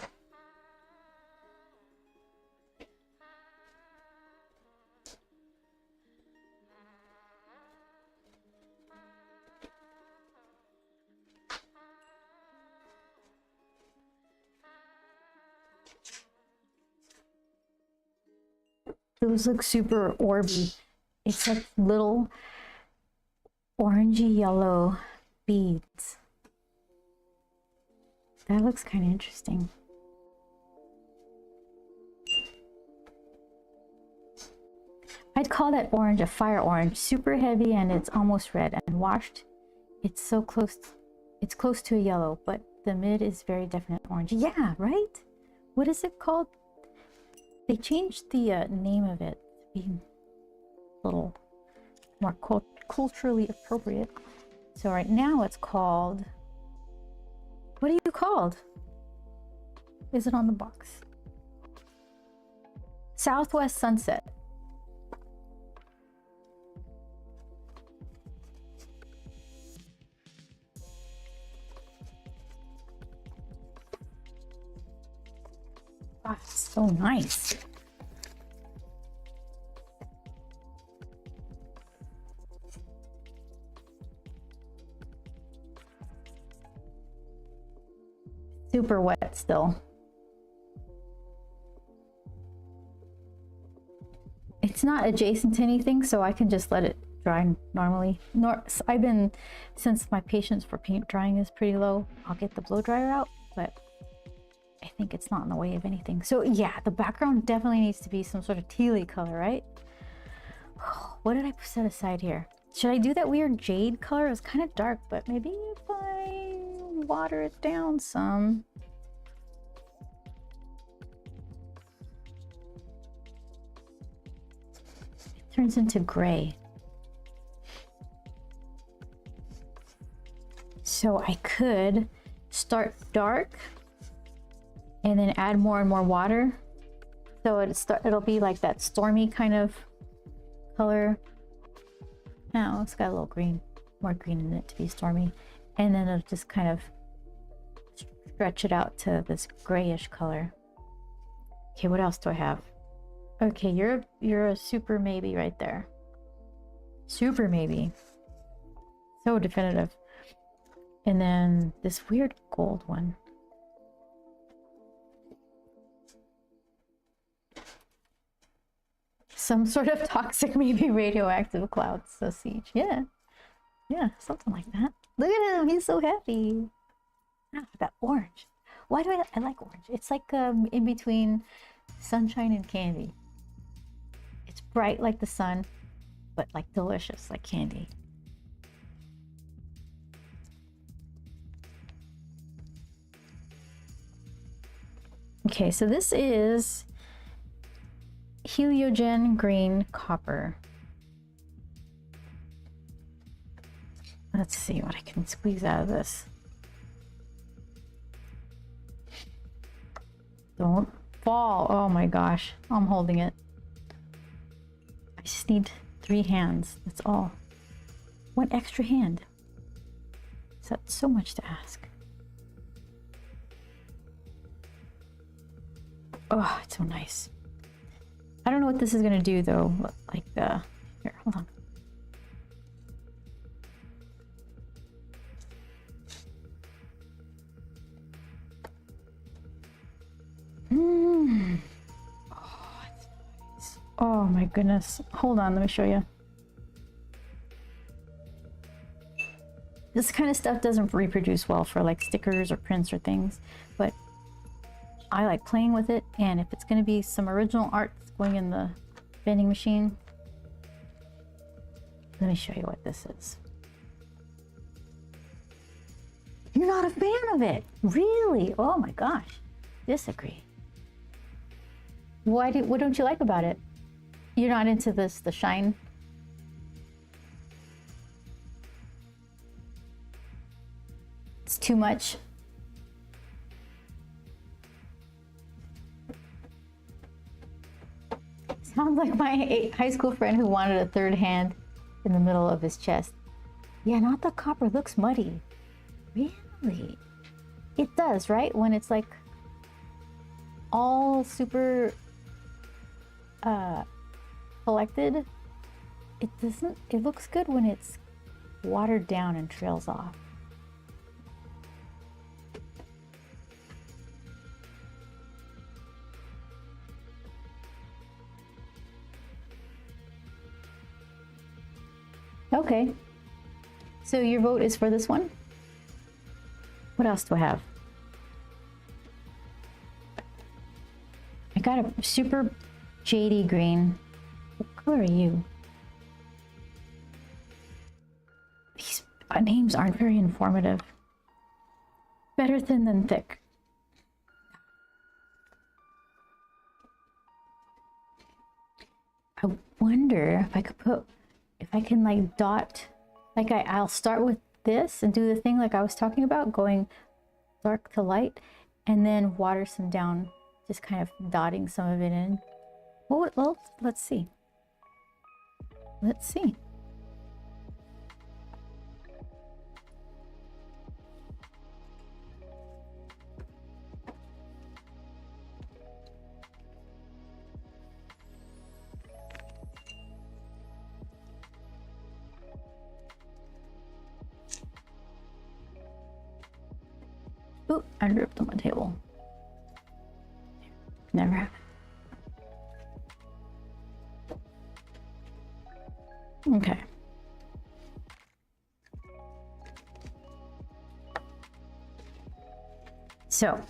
Those look super orby. It's like little orangey yellow beads. That looks kind of interesting. I'd call that orange a fire orange. Super heavy and it's almost red, and washed, it's so close. It's close to a yellow, but the mid is very definite orange. Yeah, right? What is it called? They changed the name of it to be a little more culturally appropriate. So right now it's called, what are you called? Is it on the box? Southwest Sunset. Ah, so nice. Super wet still. It's not adjacent to anything, so I can just let it dry normally. I've been, since my patience for paint drying is pretty low, I'll get the blow dryer out, but I think it's not in the way of anything. So yeah, the background definitely needs to be some sort of tealy color, right? What did I set aside here? Should I do that weird jade color? It was kind of dark, but maybe if I water it down some. It turns into gray. So I could start dark and then add more and more water. So it'll be like that stormy kind of color. Now it's got a little green, more green in it to be stormy. And then it'll just kind of stretch it out to this grayish color. Okay, what else do I have? Okay, you're a super maybe right there. Super maybe. So definitive. And then this weird gold one. Some sort of toxic, maybe radioactive clouds. So siege. Yeah. Yeah, something like that. Look at him, he's so happy. Ah, that orange. Why do I like orange? It's like in between sunshine and candy. It's bright like the sun, but like delicious like candy. Okay, so this is heliogen green copper. Let's see what I can squeeze out of this. Don't fall. Oh my gosh, I'm holding it. I just need 3 hands, that's all. 1 extra hand. Is that so much to ask? Oh, it's so nice. I don't know what this is gonna do though. Like here, hold on. Oh, it's nice. Oh my goodness. Hold on, let me show you. This kind of stuff doesn't reproduce well for like stickers or prints or things, but I like playing with it, and if it's going to be some original art that's going in the vending machine, let me show you what this is. You're not a fan of it? Really? Oh my gosh. Disagree. What don't you like about it? You're not into the shine? It's too much? Sounds like my high school friend who wanted a 3rd hand in the middle of his chest. Yeah, not the copper. Looks muddy. Really? It does, right? When it's like all super collected, it doesn't. It looks good when it's watered down and trails off. Okay, so your vote is for this one. What else do I have? I got a super jady green. What color are you? These names aren't very informative. Better thin than thick. I wonder if I could put, if I can like dot, like I'll start with this and do the thing like I was talking about, going dark to light, and then water some down, just kind of dotting some of it in. Well, let's see. Let's see. Ooh, I dripped on my table. Never happened. Okay. So,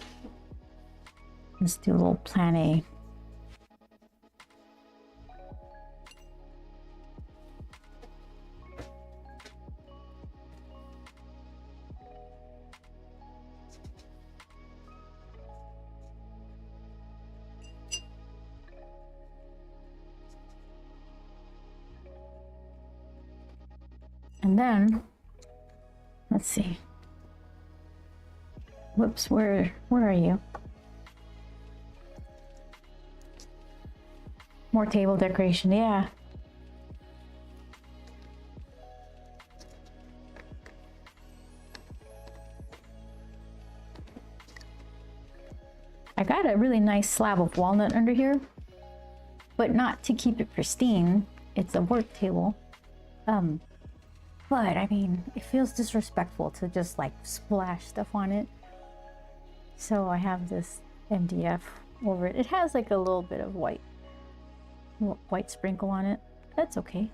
let's do a little plan A. And then, let's see. Whoops, where are you? More table decoration, yeah. I got a really nice slab of walnut under here, but not to keep it pristine. It's a work table. But I mean, it feels disrespectful to just like splash stuff on it. So I have this MDF over it. It has like a little bit of white sprinkle on it. That's okay.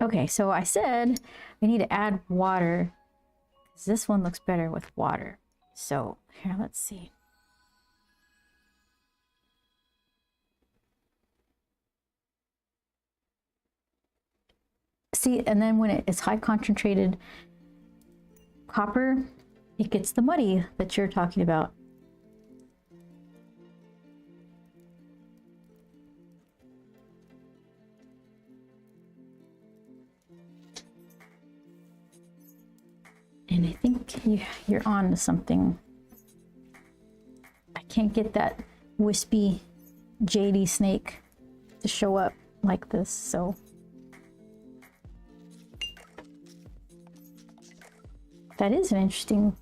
Okay, so I said we need to add water. This one looks better with water. So here, let's see. See, and then when it's high concentrated copper, it gets the muddy that you're talking about. And I think you're on to something. I can't get that wispy jady snake to show up like this, so. That is an interesting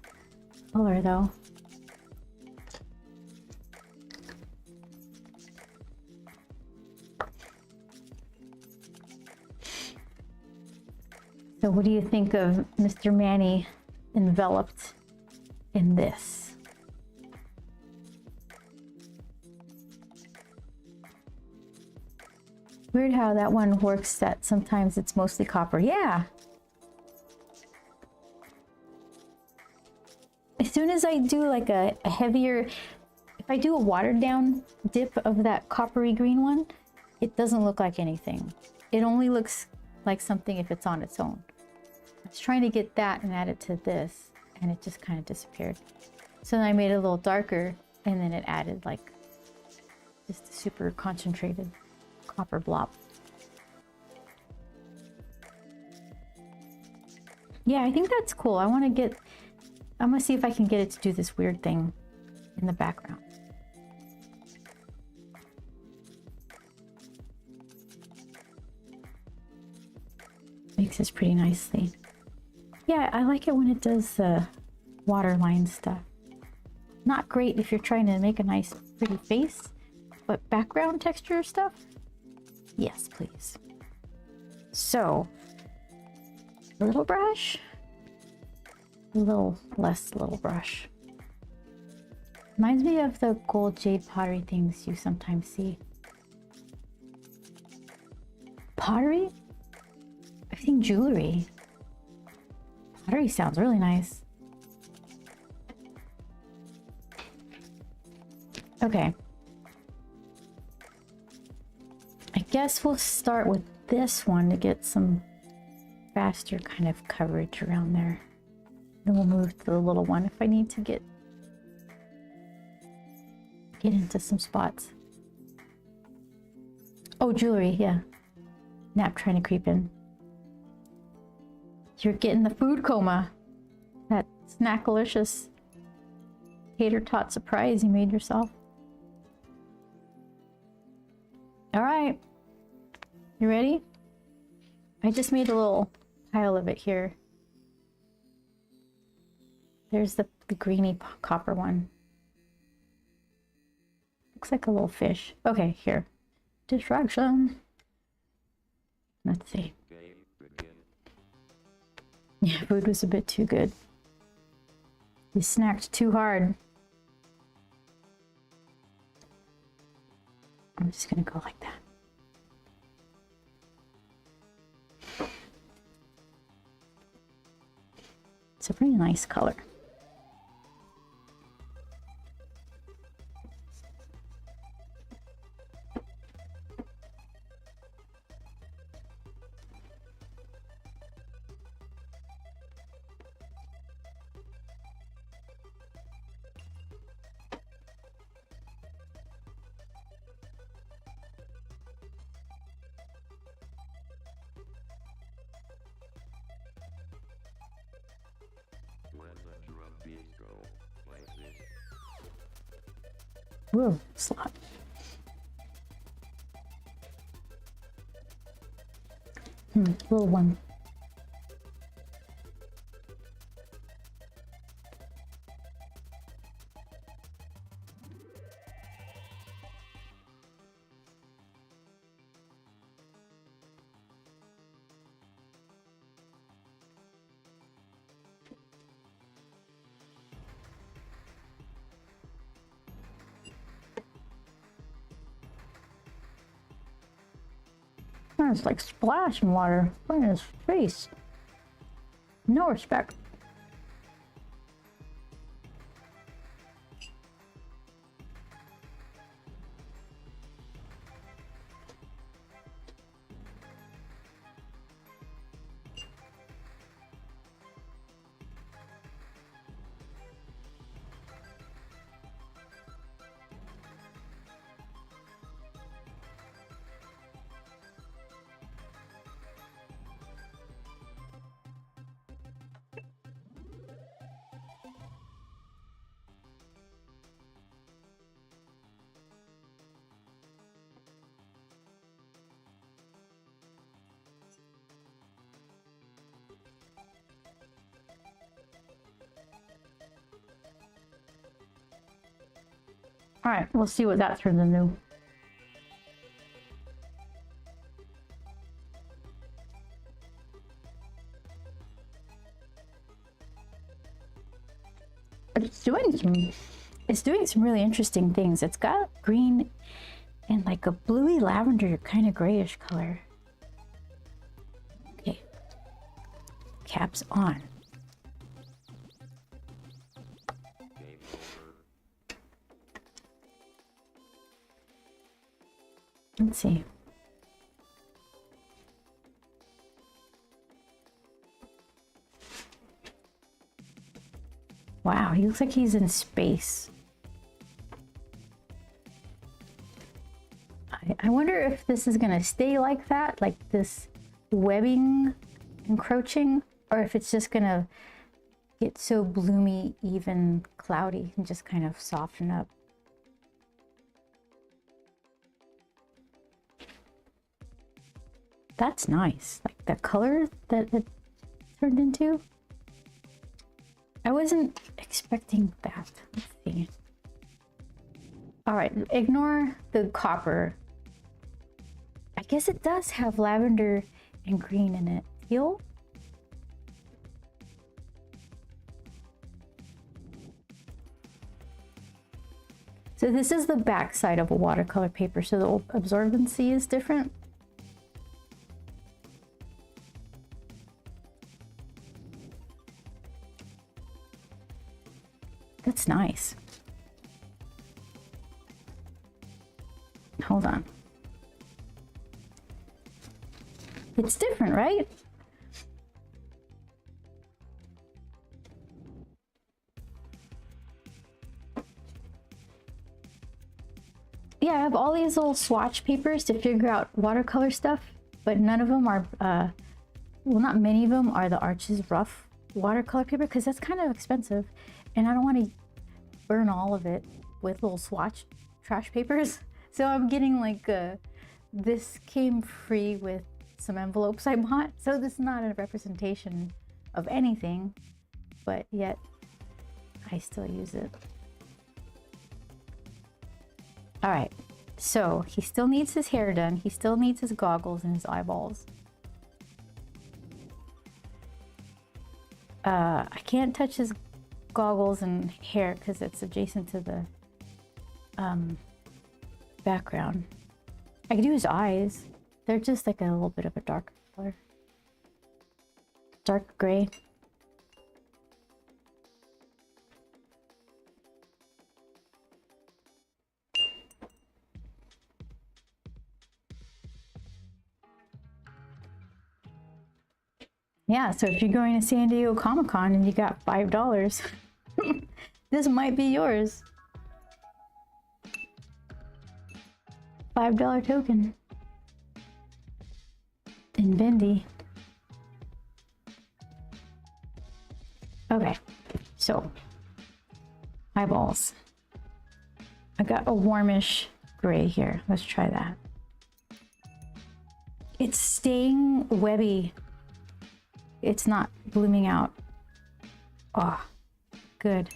color though. So what do you think of Mr. Manny enveloped in this? Weird how that one works, that sometimes it's mostly copper. Yeah. As soon as I do like a heavier, if I do a watered down dip of that coppery green one, it doesn't look like anything. It only looks like something if it's on its own. I was trying to get that and add it to this, and it just kind of disappeared. So then I made it a little darker, and then it added like just a super concentrated copper blob. Yeah, I think that's cool. I'm gonna see if I can get it to do this weird thing in the background. Mixes pretty nicely. Yeah, I like it when it does the waterline stuff. Not great if you're trying to make a nice pretty face, but background texture stuff, yes please. So, little brush, a little less little brush. Reminds me of the gold jade pottery things you sometimes see. Pottery? I think jewelry. Pottery sounds really nice. Okay. I guess we'll start with this one to get some faster kind of coverage around there. Then we'll move to the little one if I need to get into some spots. Oh, jewelry, yeah. Nap trying to creep in. You're getting the food coma. That snackalicious tater tot surprise you made yourself. All right, you ready? I just made a little pile of it here. There's the greeny copper one. Looks like a little fish. Okay, here. Distraction. Let's see. Yeah, food was a bit too good. You snacked too hard. I'm just gonna go like that. It's a pretty nice color. Whoa, slot. Little one. It's like splashing water right in his face. No respect. All right, we'll see what that turns into. It's doing some really interesting things. It's got green and like a bluey lavender kind of grayish color. Okay, caps on. Let's see. Wow, he looks like he's in space. I wonder if this is gonna stay like that, like this webbing encroaching, or if it's just gonna get so bloomy, even cloudy, and just kind of soften up. That's nice, like the color that it turned into. I wasn't expecting that. Let's see. All right, ignore the copper. I guess it does have lavender and green in it. Teal? So this is the back side of a watercolor paper, so the absorbency is different. That's nice. Hold on. It's different, right? Yeah, I have all these little swatch papers to figure out watercolor stuff, but none of them are, well, not many of them are the Arches rough watercolor paper because that's kind of expensive. And I don't want to burn all of it with little swatch trash papers. So I'm getting like, this came free with some envelopes I bought. So this is not a representation of anything, but yet I still use it. All right, so he still needs his hair done. He still needs his goggles and his eyeballs. I can't touch his goggles and hair because it's adjacent to the background. I could do his eyes. They're just like a little bit of a dark color. Dark gray. Yeah, so if you're going to San Diego Comic-Con and you got $5, this might be yours. $5 token. In Vending. Okay, so eyeballs. I got a warmish gray here. Let's try that. It's staying webby. It's not blooming out. Oh, good.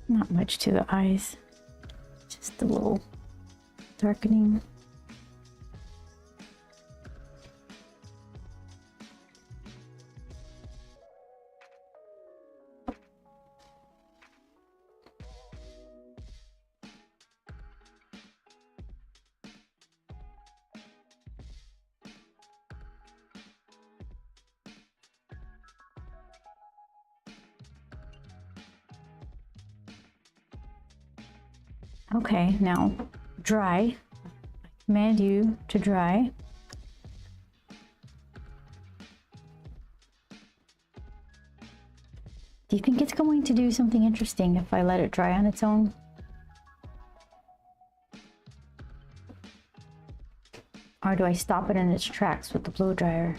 Not much to the eyes. Just a little darkening. Okay, now dry. I command you to dry. Do you think it's going to do something interesting if I let it dry on its own? Or do I stop it in its tracks with the blow dryer?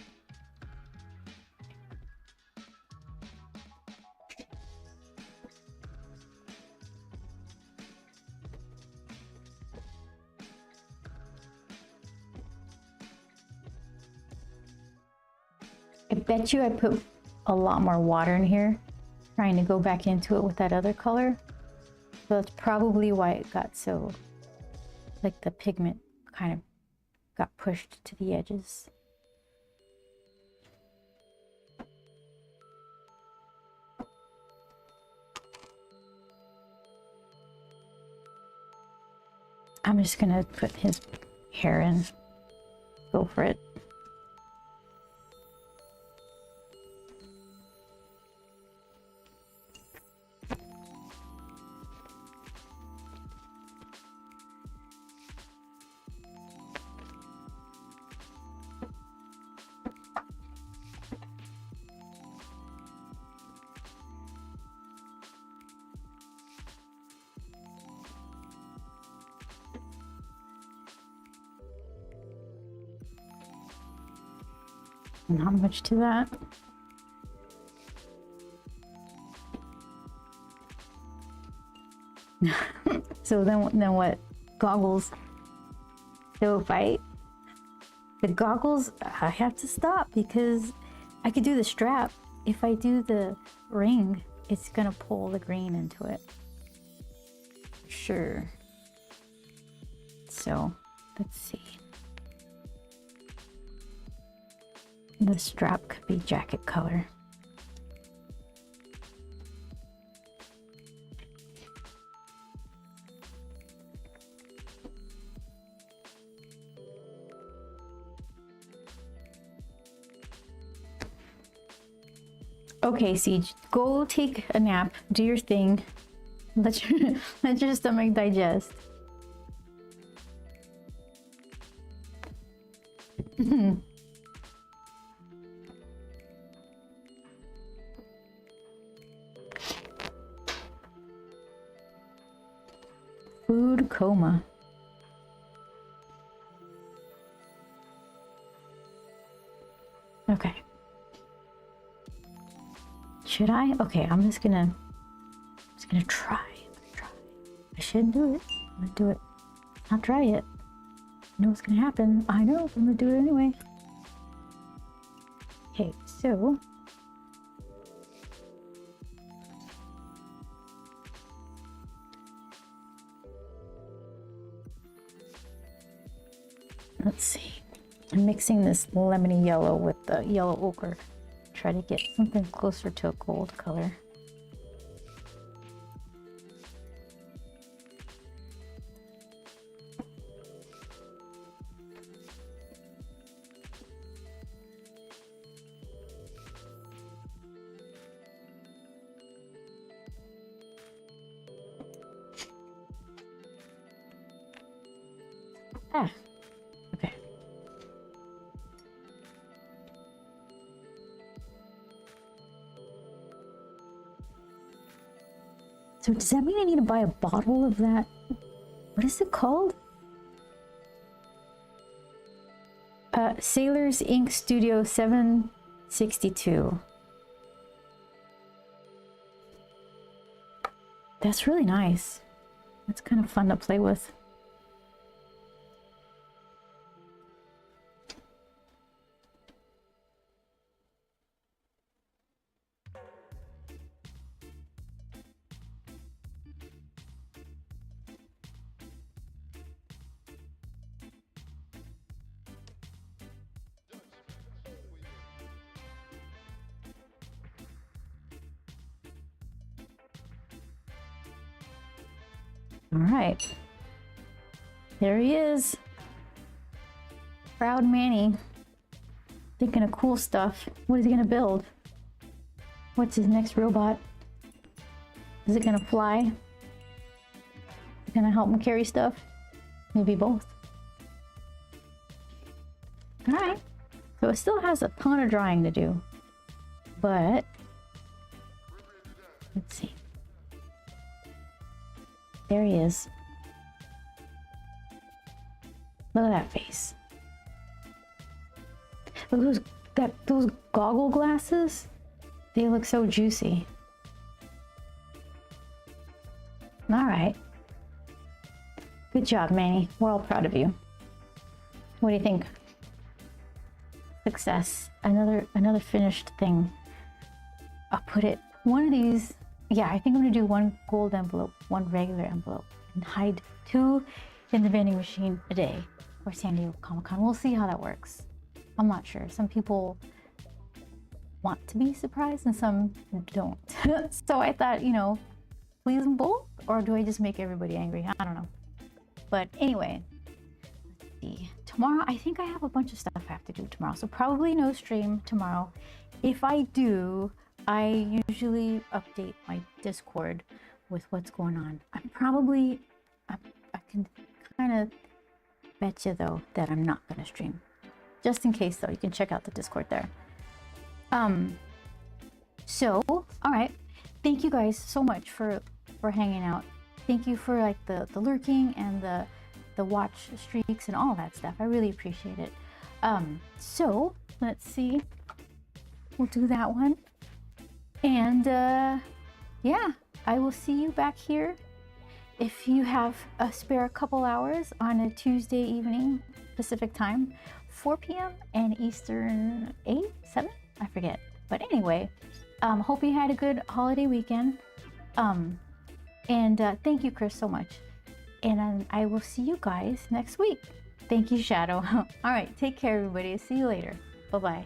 I bet you I put a lot more water in here, trying to go back into it with that other color. So that's probably why it got so, like the pigment kind of got pushed to the edges. I'm just gonna put his hair in. Go for it. Not much to that. So then what? Goggles. So if the goggles, I have to stop because I could do the strap. If I do the ring, it's gonna pull the green into it. Sure. So let's see. The strap could be jacket color. Okay, Siege, go take a nap, do your thing. Let your stomach digest. Food coma. Okay. Should I? Okay, I'm just gonna try. I should do it. I'm gonna do it. I'll try it. I know what's gonna happen. I know, I'm gonna do it anyway. Okay, so let's see. I'm mixing this lemony yellow with the yellow ochre. Try to get something closer to a gold color. Ah, okay. So does that mean I need to buy a bottle of that? What is it called? Sailors Ink Studio 762. That's really nice. That's kind of fun to play with. All right, there he is. Proud Manny, thinking of cool stuff. What is he gonna build? What's his next robot? Is it gonna fly? Is it gonna help him carry stuff? Maybe both. All right, so it still has a ton of drawing to do, but let's see. There he is. Look at that face. Look at those goggle glasses. They look so juicy. All right. Good job, Manny. We're all proud of you. What do you think? Success. Another finished thing. I'll put it. One of these. Yeah, I think I'm gonna do one gold envelope, one regular envelope, and hide 2 in the vending machine a day for San Diego Comic-Con. We'll see how that works. I'm not sure. Some people want to be surprised and some don't. So I thought, you know, please them both, or do I just make everybody angry? I don't know. But anyway, let's see. Tomorrow, I think I have a bunch of stuff I have to do tomorrow, so probably no stream tomorrow. If I do, I usually update my Discord with what's going on. I can kind of bet you though that I'm not gonna stream. Just in case though, you can check out the Discord there. So, all right. Thank you guys so much for hanging out. Thank you for like the lurking and the watch streaks and all that stuff. I really appreciate it. So let's see. We'll do that one. And yeah, I will see you back here if you have a spare couple hours on a Tuesday evening Pacific time, 4 p.m. and Eastern 7? I forget. But anyway, hope you had a good holiday weekend. And thank you, Chris, so much. And I will see you guys next week. Thank you, Shadow. All right, take care, everybody. See you later. Bye-bye.